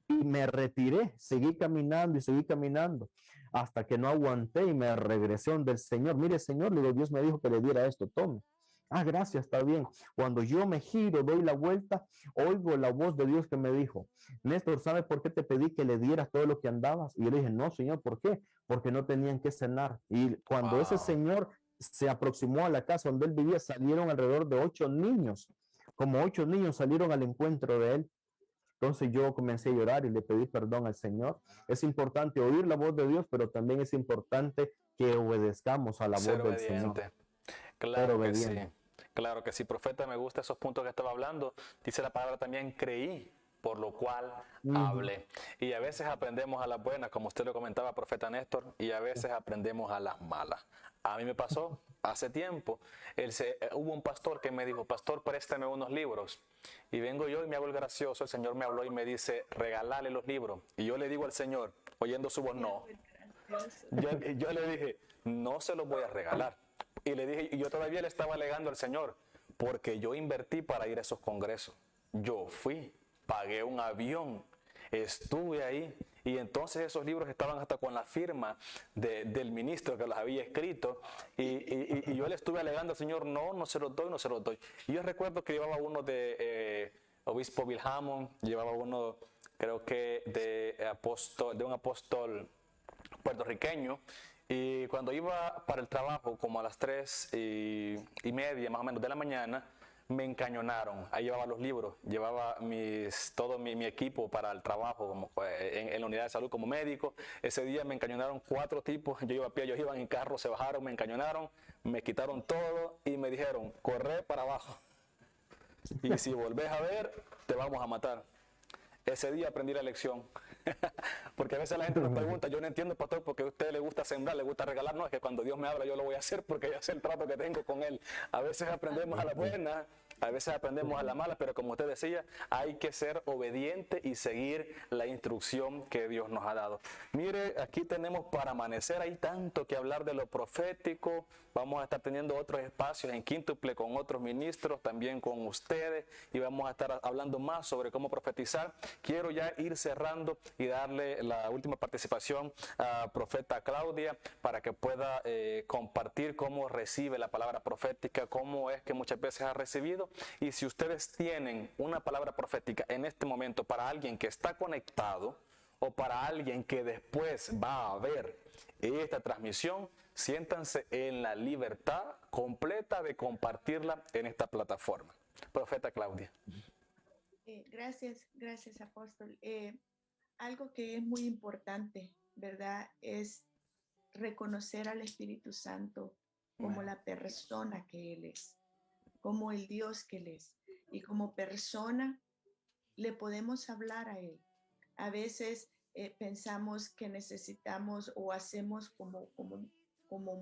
Y me retiré, seguí caminando hasta que no aguanté y me regresé donde el Señor. Mire, Señor, le digo, Dios me dijo que le diera esto, tome. Gracias, está bien. Cuando yo me giro, doy la vuelta, oigo la voz de Dios que me dijo: Néstor, ¿sabes por qué te pedí que le dieras todo lo que andabas? Y yo le dije: no, Señor, ¿por qué? Porque no tenían que cenar. Y cuando ese señor se aproximó a la casa donde él vivía, salieron alrededor de 8 niños. Como 8 niños salieron al encuentro de él. Entonces yo comencé a llorar y le pedí perdón al Señor. Es importante oír la voz de Dios, pero también es importante que obedezcamos a la Ser voz del Señor. obediente. Ser Claro que sí. obediente. Claro que sí, profeta, me gusta esos puntos que estaba hablando. Dice la palabra también, creí, por lo cual hablé. Y a veces aprendemos a las buenas, como usted lo comentaba, profeta Néstor, y a veces aprendemos a las malas. A mí me pasó hace tiempo. Hubo un pastor que me dijo, pastor, préstame unos libros. Y vengo yo y me hago el gracioso. El Señor me habló y me dice, regálale los libros. Y yo le digo al Señor, oyendo su voz, no. Yo le dije, no se los voy a regalar. Y le dije, y yo todavía le estaba alegando al Señor, porque yo invertí para ir a esos congresos. Yo fui, pagué un avión, estuve ahí, y entonces esos libros estaban hasta con la firma del ministro que los había escrito, y yo le estuve alegando al Señor, no se los doy, no se los doy. Y yo recuerdo que llevaba uno de obispo Bill Hammond, llevaba uno, creo que de un apóstol puertorriqueño. Y cuando iba para el trabajo, como a las 3:30 más o menos de la mañana, me encañonaron. Ahí llevaba los libros, llevaba todo mi equipo para el trabajo como, en la unidad de salud como médico. Ese día me encañonaron 4 tipos. Yo iba a pie, ellos iban en carro, se bajaron, me encañonaron, me quitaron todo y me dijeron, corre para abajo. Y si volvés a ver, te vamos a matar. Ese día aprendí la lección. Porque a veces la gente nos pregunta, yo no entiendo, pastor, porque a usted le gusta sembrar, le gusta regalar. No, es que cuando Dios me habla yo lo voy a hacer porque ya sé el trato que tengo con Él. A veces aprendemos a la buena, a veces aprendemos a la mala, pero como usted decía, hay que ser obediente y seguir la instrucción que Dios nos ha dado. Mire, aquí tenemos para amanecer, hay tanto que hablar de lo profético. Vamos a estar teniendo otros espacios en Quíntuple con otros ministros, también con ustedes, y vamos a estar hablando más sobre cómo profetizar. Quiero ya ir cerrando y darle la última participación a profeta Claudia para que pueda compartir cómo recibe la palabra profética, cómo es que muchas veces ha recibido. Y si ustedes tienen una palabra profética en este momento para alguien que está conectado o para alguien que después va a ver esta transmisión, siéntanse en la libertad completa de compartirla en esta plataforma. Profeta Claudia. Gracias, apóstol. Algo que es muy importante, ¿verdad? Es reconocer al Espíritu Santo como la persona que Él es, como el Dios que Él es. Y como persona le podemos hablar a Él. A veces pensamos que necesitamos o hacemos como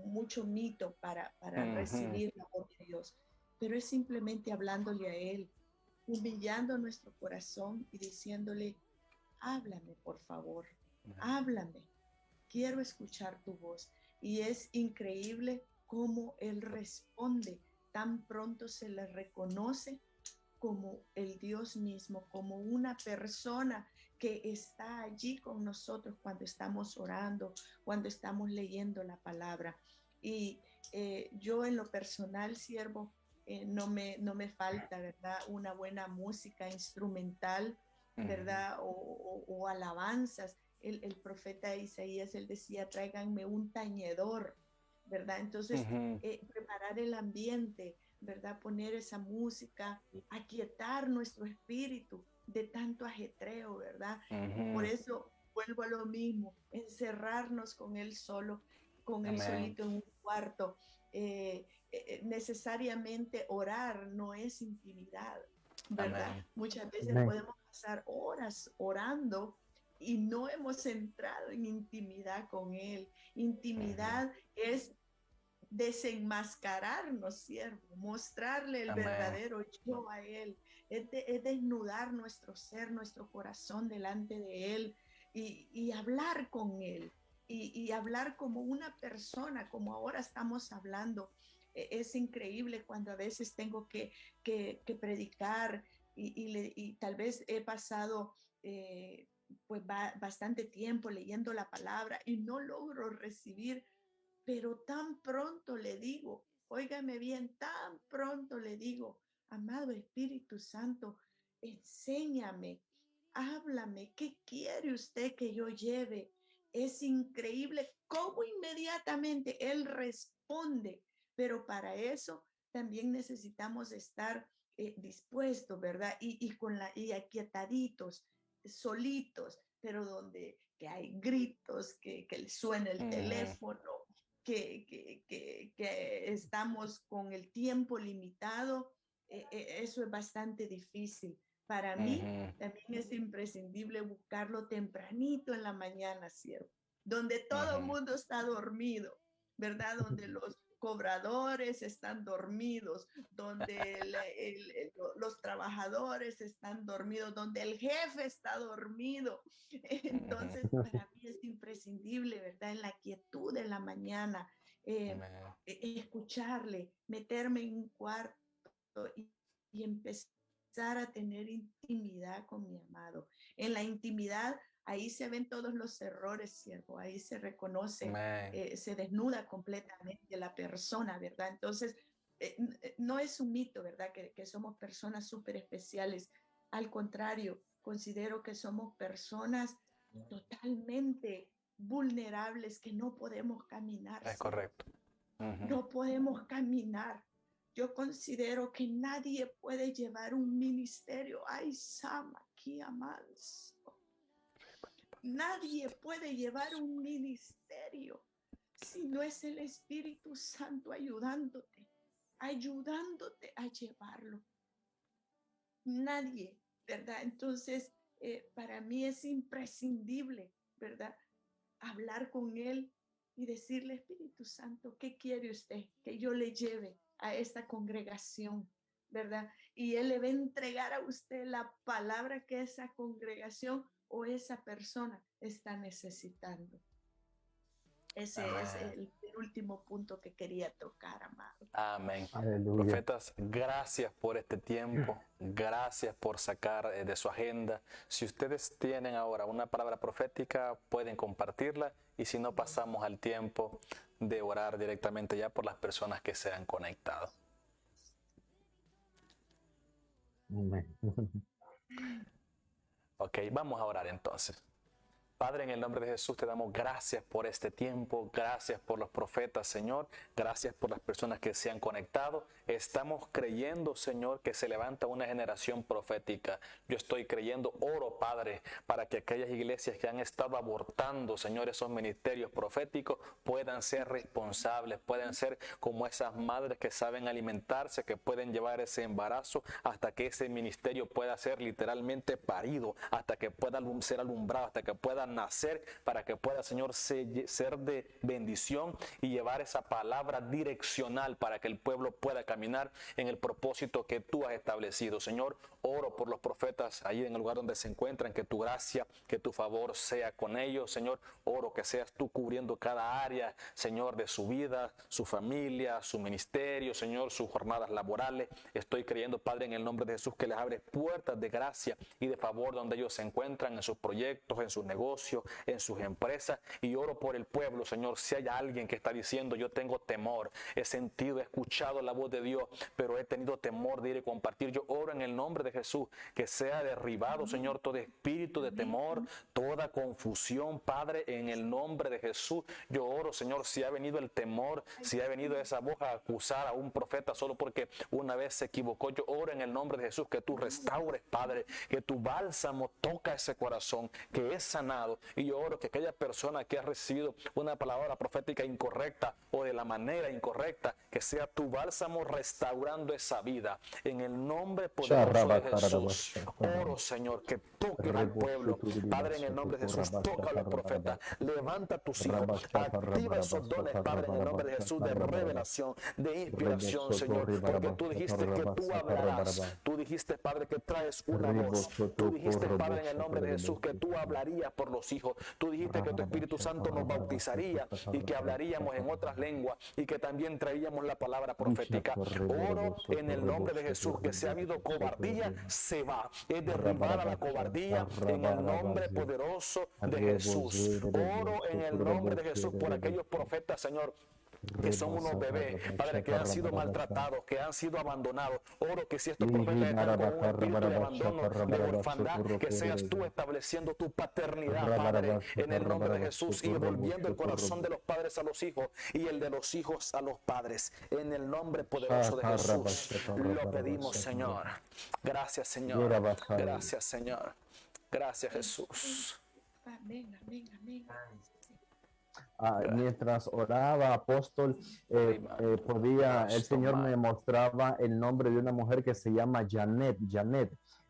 mucho mito para recibir la voz de Dios, pero es simplemente hablándole a Él, humillando nuestro corazón y diciéndole, háblame por favor, háblame, quiero escuchar tu voz. Y es increíble cómo Él responde, tan pronto se le reconoce como el Dios mismo, como una persona que está allí con nosotros cuando estamos orando, cuando estamos leyendo la palabra. Y yo en lo personal, siervo, no me falta, ¿verdad? Una buena música instrumental, ¿verdad? O alabanzas. El profeta Isaías, él decía, tráiganme un tañedor, ¿verdad? Entonces, preparar el ambiente, ¿verdad? Poner esa música, aquietar nuestro espíritu de tanto ajetreo, ¿verdad? Por eso vuelvo a lo mismo, encerrarnos con él solo, con él solito en un cuarto. Necesariamente orar no es intimidad, ¿verdad? Amén. Muchas veces podemos pasar horas orando y no hemos entrado en intimidad con él. Intimidad es desenmascararnos, siervo, mostrarle el verdadero yo a él, es desnudar nuestro ser, nuestro corazón delante de él y hablar con él y hablar como una persona, como ahora estamos hablando. Es increíble cuando a veces tengo que predicar y tal vez he pasado pues bastante tiempo leyendo la palabra y no logro recibir, pero tan pronto le digo, óigame bien, tan pronto le digo, amado Espíritu Santo, enséñame, háblame, ¿qué quiere usted que yo lleve? Es increíble cómo inmediatamente Él responde pero para eso también necesitamos estar dispuestos, ¿verdad? Y aquietaditos, solitos, pero donde que hay gritos, que suena el teléfono, que estamos con el tiempo limitado, eso es bastante difícil. Para mí también es imprescindible buscarlo tempranito en la mañana, siervo, donde todo el mundo está dormido, ¿verdad? Donde los cobradores están dormidos, donde los trabajadores están dormidos, donde el jefe está dormido. Entonces, para mí es imprescindible, ¿verdad? En la quietud de la mañana, escucharle, meterme en un cuarto y empezar a tener intimidad con mi amado. En la intimidad, ahí se ven todos los errores, siervo, ahí se reconoce, se desnuda completamente la persona, ¿verdad? Entonces, no es un mito, ¿verdad? Que somos personas súper especiales. Al contrario, considero que somos personas totalmente vulnerables, que no podemos caminar. Es correcto. No podemos caminar. Yo considero que nadie puede llevar un ministerio. Ay, Sama, aquí amas. Nadie puede llevar un ministerio si no es el Espíritu Santo ayudándote a llevarlo. Nadie, ¿verdad? Entonces, para mí es imprescindible, ¿verdad? Hablar con Él y decirle, Espíritu Santo, ¿qué quiere usted que yo le lleve a esta congregación, ¿verdad? Y Él le va a entregar a usted la palabra que esa congregación o esa persona está necesitando. Ese es el último punto que quería tocar, amado. Amén. Aleluya. Profetas, gracias por este tiempo, gracias por sacar de su agenda. Si ustedes tienen ahora una palabra profética, pueden compartirla, y si no, pasamos al tiempo de orar directamente ya por las personas que se han conectado. Ok, vamos a orar entonces. Padre, en el nombre de Jesús te damos gracias por este tiempo, gracias por los profetas, Señor, gracias por las personas que se han conectado. Estamos creyendo, Señor, que se levanta una generación profética. Yo estoy creyendo, oro, Padre, para que aquellas iglesias que han estado abortando, Señor, esos ministerios proféticos puedan ser responsables, puedan ser como esas madres que saben alimentarse, que pueden llevar ese embarazo hasta que ese ministerio pueda ser literalmente parido, hasta que pueda ser alumbrado, hasta que pueda nacer, para que pueda, Señor, ser de bendición y llevar esa palabra direccional para que el pueblo pueda caminar en el propósito que tú has establecido. Señor, oro por los profetas ahí en el lugar donde se encuentran, que tu gracia, que tu favor sea con ellos. Señor, oro que seas tú cubriendo cada área, Señor, de su vida, su familia, su ministerio, Señor, sus jornadas laborales. Estoy creyendo, Padre, en el nombre de Jesús, que les abres puertas de gracia y de favor donde ellos se encuentran, en sus proyectos, en sus negocios, en sus empresas. Y oro por el pueblo, Señor. Si hay alguien que está diciendo, yo tengo temor, he sentido, he escuchado la voz de Dios, pero he tenido temor de ir y compartir, yo oro en el nombre de Jesús que sea derribado, Señor, todo espíritu de temor, toda confusión, Padre, en el nombre de Jesús. Yo oro, Señor, si ha venido el temor, si ha venido esa voz a acusar a un profeta solo porque una vez se equivocó, yo oro en el nombre de Jesús que tú restaures, Padre, que tu bálsamo toca ese corazón, que es sanado. Y yo oro que aquella persona que ha recibido una palabra profética incorrecta o de la manera incorrecta, que sea tu bálsamo restaurando esa vida. En el nombre poderoso de Jesús, oro, Señor, que toques al pueblo. Padre, en el nombre de Jesús, toca a los profetas. Levanta a tus hijos, activa esos dones, Padre, en el nombre de Jesús, de revelación, de inspiración, Señor, porque tú dijiste que tú hablarás. Tú dijiste, Padre, que traes una voz. Tú dijiste, Padre, en el nombre de Jesús, que tú hablarías por los hijos. Tú dijiste que tu Espíritu Santo nos bautizaría y que hablaríamos en otras lenguas y que también traeríamos la palabra profética. Oro en el nombre de Jesús que si ha habido cobardía, se va. Es derribada la cobardía en el nombre poderoso de Jesús. Oro en el nombre de Jesús por aquellos profetas, Señor, que son unos bebés, Padre, que han sido maltratados, que han sido abandonados. Oro que si estos profetas están con un espíritu de abandono, de orfandad, que seas tú estableciendo tu paternidad, Padre, en el nombre de Jesús, y volviendo el corazón de los padres a los hijos y el de los hijos a los padres. En el nombre poderoso de Jesús lo pedimos, Señor. Gracias, Señor. Gracias, Señor. Gracias, Jesús. Amén, amén, amén. Mientras oraba, apóstol, el Señor me mostraba el nombre de una mujer que se llama Janet.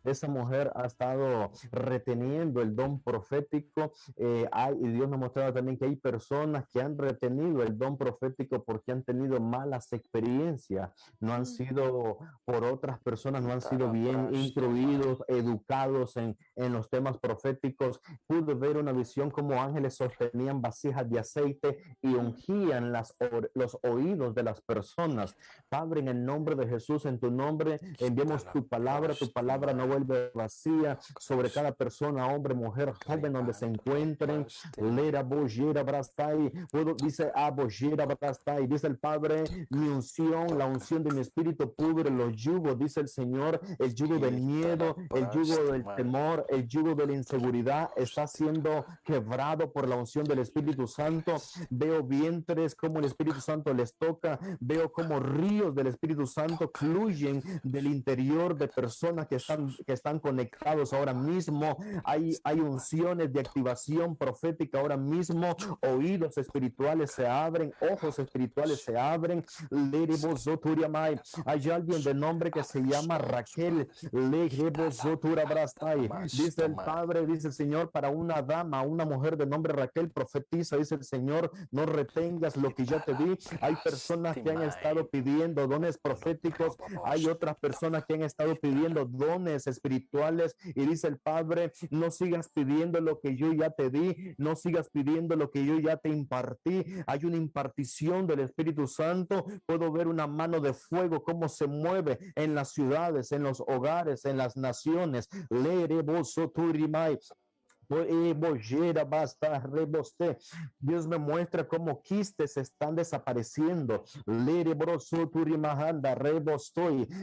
Esa mujer ha estado reteniendo el don profético, y Dios me mostraba también que hay personas que han retenido el don profético porque han tenido malas experiencias, no han sido por otras personas, no han sido bien instruidos, educados en los temas proféticos. Pude ver una visión como ángeles sostenían vasijas de aceite y ungían los oídos de las personas. Padre, en el nombre de Jesús, en tu nombre, enviamos tu palabra no vuelve vacía sobre cada persona, hombre, mujer, joven, donde se encuentren. Dice el Padre, mi unción, la unción de mi espíritu cubre los yugos, dice el Señor, el yugo del miedo, el yugo del temor, el yugo de la inseguridad está siendo quebrado por la unción del Espíritu Santo. Veo vientres como el Espíritu Santo les toca, veo como ríos del Espíritu Santo fluyen del interior de personas que están conectados ahora mismo. Hay unciones de activación profética ahora mismo. Oídos espirituales se abren, ojos espirituales se abren. Hay alguien de nombre que se llama Raquel. Dice el Padre, dice el Señor, para una dama, una mujer de nombre Raquel, profetiza, dice el Señor, no retengas lo que yo te di. Hay personas que han estado pidiendo dones proféticos, hay otras personas que han estado pidiendo dones espirituales, y dice el Padre, no sigas pidiendo lo que yo ya te di, no sigas pidiendo lo que yo ya te impartí. Hay una impartición del Espíritu Santo. Puedo ver una mano de fuego cómo se mueve en las ciudades, en los hogares, en las naciones. Dios me muestra cómo quistes están desapareciendo.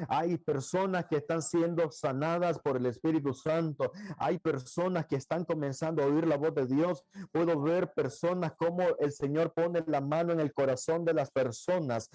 Hay personas que están siendo sanadas por el Espíritu Santo. Hay personas que están comenzando a oír la voz de Dios. Puedo ver personas como el Señor pone la mano en el corazón de las personas.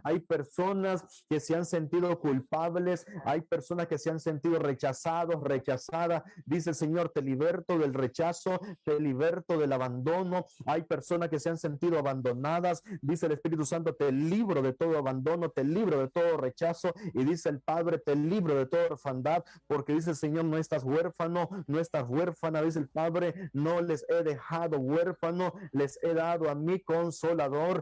Hay personas que se han sentido culpables. Hay personas que se han sentido rechazadas. Dice el Señor, te liberto del rechazo, te liberto del abandono. Hay personas que se han sentido abandonadas. Dice el Espíritu Santo, te libro de todo abandono, te libro de todo rechazo. Y dice el Padre, te libro de toda orfandad, porque dice el Señor, no estás huérfano, no estás huérfana. Dice el Padre, no les he dejado huérfano, les he dado a mi consolador.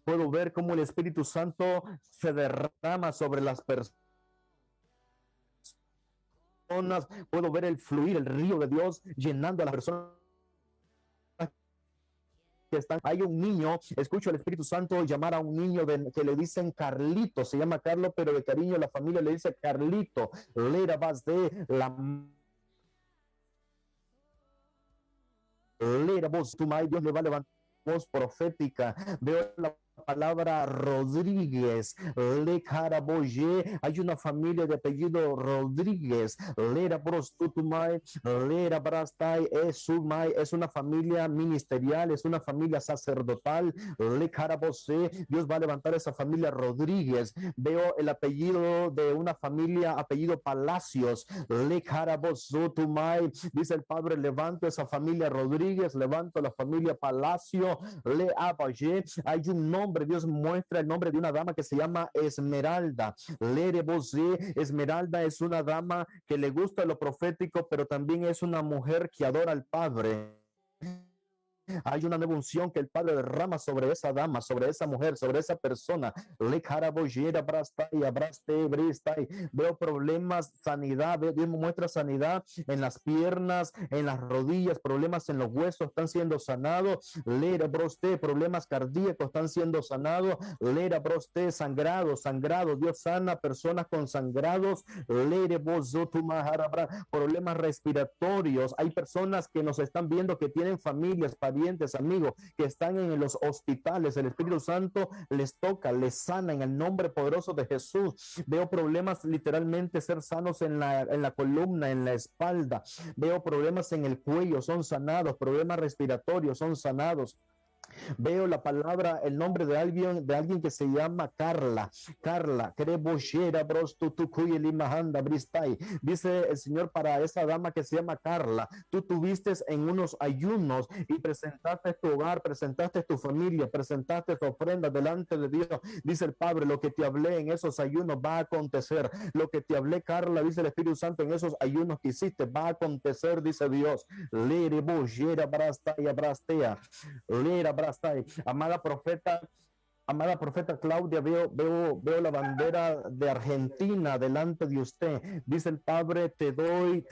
Puedo ver cómo el Espíritu Santo se derrama sobre las personas. Puedo ver el fluir, el río de Dios llenando a las personas que están. Hay un niño, escucho al Espíritu Santo llamar a un niño que le dicen Carlito, se llama Carlos, pero de cariño la familia le dice Carlito. Dios le va a levantar voz profética. Veo la palabra Rodríguez. Hay una familia de apellido Rodríguez. Es una familia ministerial, es una familia sacerdotal. Dios va a levantar esa familia Rodríguez. Veo el apellido de una familia, apellido Palacios. Dice el Padre, levanto esa familia Rodríguez, levanto la familia Palacio. Hay un nombre, Dios muestra el nombre de una dama que se llama Esmeralda. Esmeralda es una dama que le gusta lo profético, pero también es una mujer que adora al Padre. Hay una nueva unción que el Padre derrama sobre esa dama, sobre esa mujer, sobre esa persona. Veo problemas, sanidad. Dios me muestra sanidad en las piernas, en las rodillas, problemas en los huesos están siendo sanados. Problemas cardíacos están siendo sanados. Sangrado. Dios sana personas con sangrados. Problemas respiratorios. Hay personas que nos están viendo que tienen familias, parientes, amigos que están en los hospitales. El Espíritu Santo les toca, les sana en el nombre poderoso de Jesús. Veo problemas literalmente ser sanos en la columna, en la espalda. Veo problemas en el cuello, son sanados. Problemas respiratorios son sanados. Veo la palabra, el nombre de alguien que se llama Carla. Dice el Señor para esa dama que se llama Carla. Tú tuviste en unos ayunos y presentaste tu hogar, presentaste tu familia, presentaste tu ofrenda delante de Dios. Dice el Padre, lo que te hablé en esos ayunos va a acontecer. Lo que te hablé, Carla, dice el Espíritu Santo, en esos ayunos que hiciste va a acontecer, dice Dios. Amada profeta Claudia, veo la bandera de Argentina delante de usted. Dice el Padre, te doy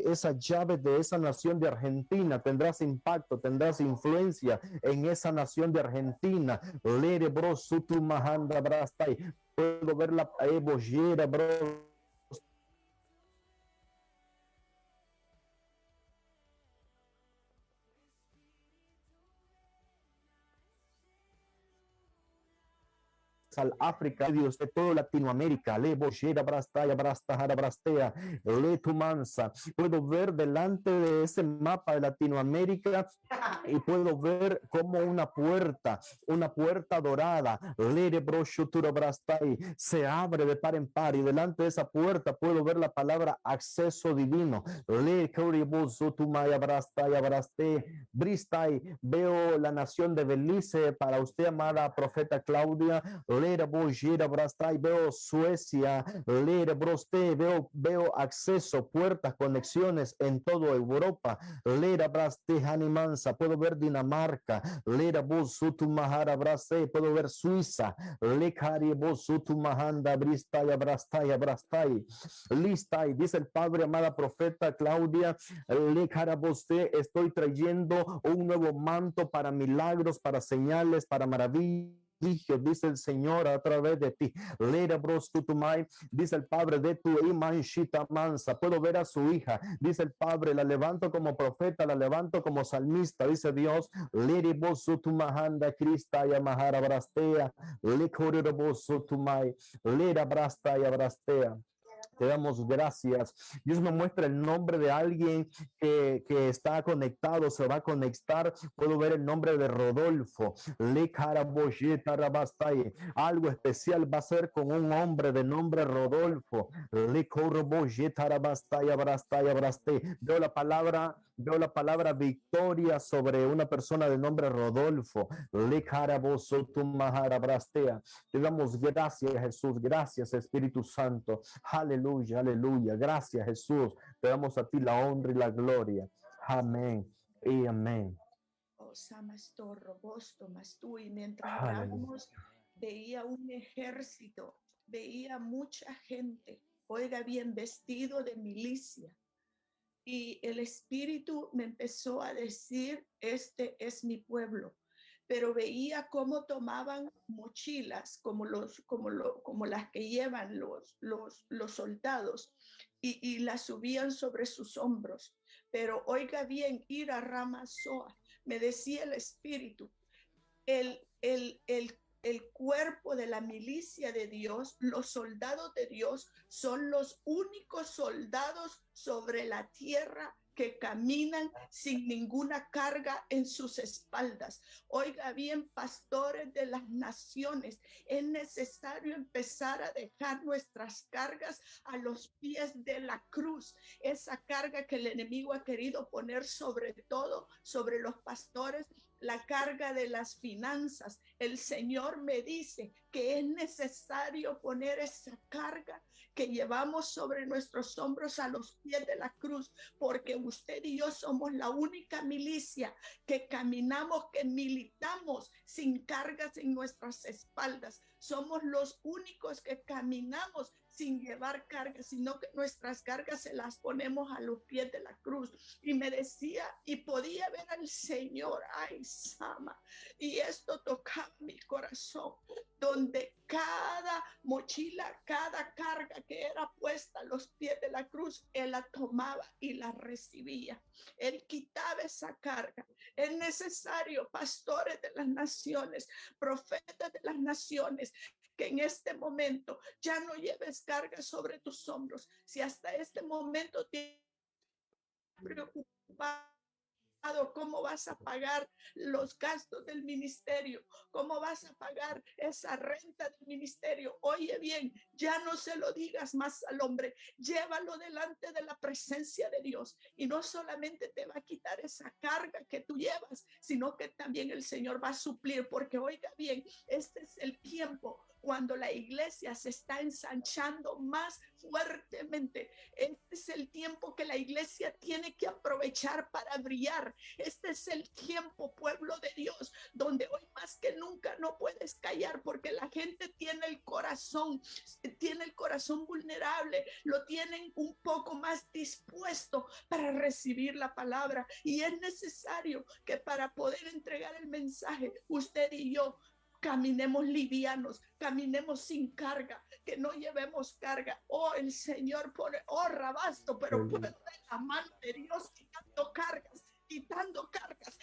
esa llave de esa nación de Argentina. Tendrás impacto, tendrás influencia en esa nación de Argentina. Puedo ver la bro. Al África, Dios de toda Latinoamérica, puedo ver delante de ese mapa de Latinoamérica y puedo ver como una puerta dorada se abre de par en par y delante de esa puerta puedo ver la palabra acceso divino. Veo la nación de Belice para usted, amada profeta Claudia. Veo Suecia, veo acceso, puertas, conexiones en toda Europa. Puedo ver Dinamarca, puedo ver Suiza, dice el Padre, amada profeta Claudia, estoy trayendo un nuevo manto para milagros, para señales, para maravillas. Dice el Señor a través de ti. Dice el Padre de tu Imanshita Mansa. Puedo ver a su hija. Dice el Padre, la levanto como profeta, la levanto como salmista. Dice Dios. Mahanda Krista Yamahara Brastea. Lera Brasta y Abrastea. Te damos gracias. Dios me muestra el nombre de alguien que está conectado, se va a conectar. Puedo ver el nombre de Rodolfo. Algo especial va a ser con un hombre de nombre Rodolfo. Veo la palabra victoria sobre una persona de nombre Rodolfo. Te damos gracias, Jesús. Gracias, Espíritu Santo. Aleluya, aleluya. Gracias, Jesús. Te damos a ti la honra y la gloria. Amén y amén. Y mientras orábamos, veía un ejército, veía mucha gente, oiga bien, vestido de milicia. Y el Espíritu me empezó a decir, este es mi pueblo. Pero veía cómo tomaban mochilas, como las que llevan los soldados, y las subían sobre sus hombros. Pero oiga bien, ir a Ramazoa, me decía el Espíritu, el cuerpo de la milicia de Dios, los soldados de Dios, son los únicos soldados sobre la tierra que caminan sin ninguna carga en sus espaldas. Oiga bien, pastores de las naciones, es necesario empezar a dejar nuestras cargas a los pies de la cruz. Esa carga que el enemigo ha querido poner sobre todo, sobre los pastores, la carga de las finanzas. El Señor me dice que es necesario poner esa carga que llevamos sobre nuestros hombros a los pies de la cruz, porque usted y yo somos la única milicia que caminamos, que militamos sin cargas en nuestras espaldas. Somos los únicos que caminamos sin llevar cargas, sino que nuestras cargas se las ponemos a los pies de la cruz. Y me decía, y podía ver al Señor, ay, Sama, y esto tocaba mi corazón, donde cada mochila, cada carga que era puesta a los pies de la cruz, Él la tomaba y la recibía. Él quitaba esa carga. Es necesario, pastores de las naciones, profetas de las naciones, que en este momento ya no lleves carga sobre tus hombros. Si hasta este momento te preocupado cómo vas a pagar los gastos del ministerio, cómo vas a pagar esa renta del ministerio. Oye bien, ya no se lo digas más al hombre, llévalo delante de la presencia de Dios, y no solamente te va a quitar esa carga que tú llevas, sino que también el Señor va a suplir, porque oiga bien, este es el tiempo cuando la iglesia se está ensanchando más fuertemente. Este es el tiempo que la iglesia tiene que aprovechar para brillar. Este es el tiempo, pueblo de Dios, donde hoy más que nunca no puedes callar, porque la gente tiene el corazón vulnerable, lo tienen un poco más dispuesto para recibir la palabra, y es necesario que para poder entregar el mensaje, usted y yo caminemos livianos, caminemos sin carga, que no llevemos carga. Oh, el Señor pone, oh, rabasto, pero puede la mano de Dios quitando cargas, quitando cargas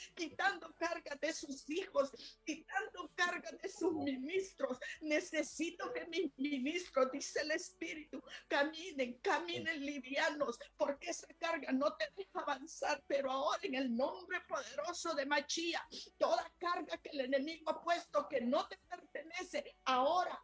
de sus hijos, quitando cargas de sus ministros. Necesito que mis ministros, dice el Espíritu, caminen livianos, porque esa carga no te deja avanzar. Pero ahora, en el nombre poderoso de Machía, toda carga que el enemigo ha puesto que no te pertenece, ahora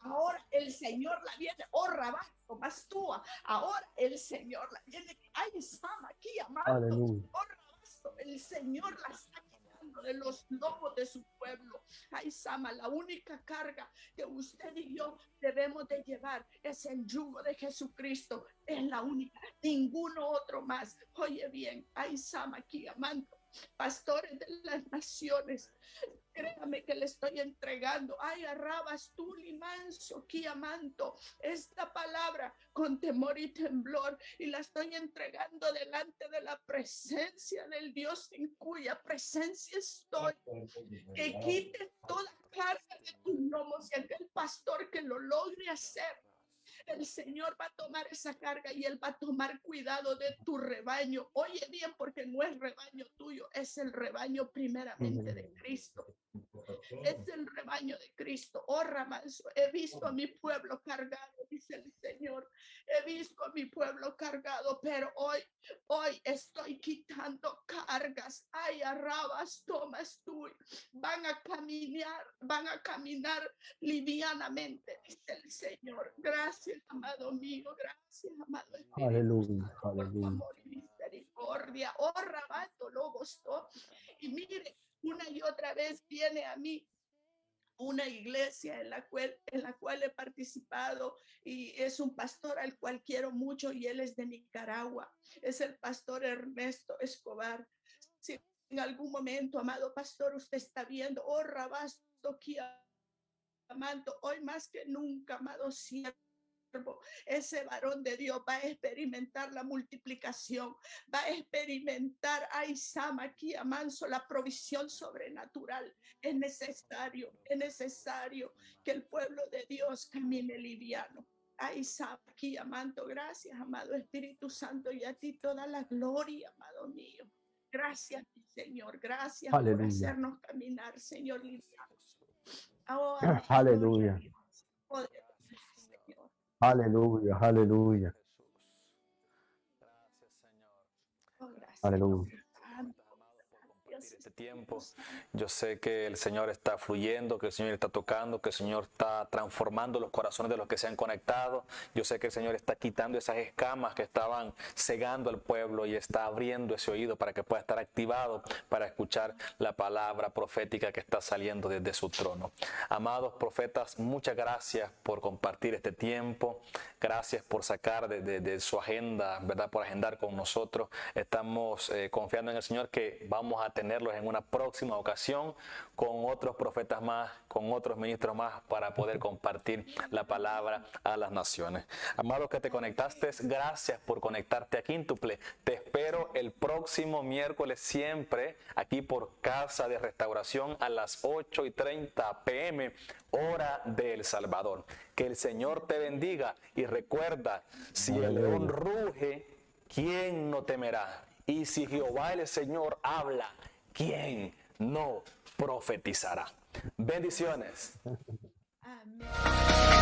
el Señor la viene, oh, rabasto, más tú, ahora el Señor la viene, ay, Sama, aquí amando, oh, rabasto, el Señor la está quitando de los lomos de su pueblo. Ay, Sama, la única carga que usted y yo debemos de llevar es el yugo de Jesucristo, es la única, ninguno otro más. Oye bien, ay, Sama, aquí amando, pastores de las naciones, créame que le estoy entregando, ay, arrabas tú, limanso, kiamanto, esta palabra con temor y temblor, y la estoy entregando delante de la presencia del Dios en cuya presencia estoy. Que quites toda carga de tus lomos, y aquel pastor que lo logre hacer, el Señor va a tomar esa carga y Él va a tomar cuidado de tu rebaño. Oye bien, porque no es rebaño tuyo, es el rebaño primeramente de Cristo. Es el rebaño de Cristo. Oh, Ramanso, he visto a mi pueblo cargado, dice el Señor. He visto a mi pueblo cargado, pero hoy estoy quitando cargas. Ay, arrabas, tomas tú. Van a caminar livianamente, dice el Señor. Gracias, amado mío. Gracias, amado Espíritu. Aleluya, Por tu aleluya. amor y misericordia. Oh, rabato, lo gustó. Y mire, una y otra vez viene a mí una iglesia en la cual he participado, y es un pastor al cual quiero mucho, y él es de Nicaragua. Es el pastor Ernesto Escobar. Si en algún momento, amado pastor, usted está viendo, oh, rabasto, amando, hoy más que nunca, amado siervo, ese varón de Dios va a experimentar la multiplicación, va a experimentar, ay, Sama, aquí amanso, la provisión sobrenatural. Es necesario que el pueblo de Dios camine liviano. Ay, Sama, aquí amando, gracias, amado Espíritu Santo, y a ti toda la gloria, amado mío. Gracias, mi Señor, gracias por Aleluya. hacernos caminar, Señor, liviano. Oh, Aleluya. poder. Aleluya, aleluya. Jesús. Gracias, Señor. Oh, gracias. Aleluya. este tiempo. Yo sé que el Señor está fluyendo, que el Señor está tocando, que el Señor está transformando los corazones de los que se han conectado. Yo sé que el Señor está quitando esas escamas que estaban cegando al pueblo y está abriendo ese oído para que pueda estar activado para escuchar la palabra profética que está saliendo desde su trono. Amados profetas, muchas gracias por compartir este tiempo. Gracias por sacar de su agenda, ¿verdad? Por agendar con nosotros. Estamos confiando en el Señor que vamos a tenerlos en una próxima ocasión con otros profetas más, con otros ministros más para poder compartir la palabra a las naciones. Amado que te conectaste, gracias por conectarte a Quíntuple. Te espero el próximo miércoles siempre aquí por Casa de Restauración a las 8:30 p.m. hora de El Salvador. Que el Señor te bendiga y recuerda, si el león ruge, ¿quién no temerá? Y si Jehová el Señor habla, ¿quién no profetizará? Bendiciones. Amén.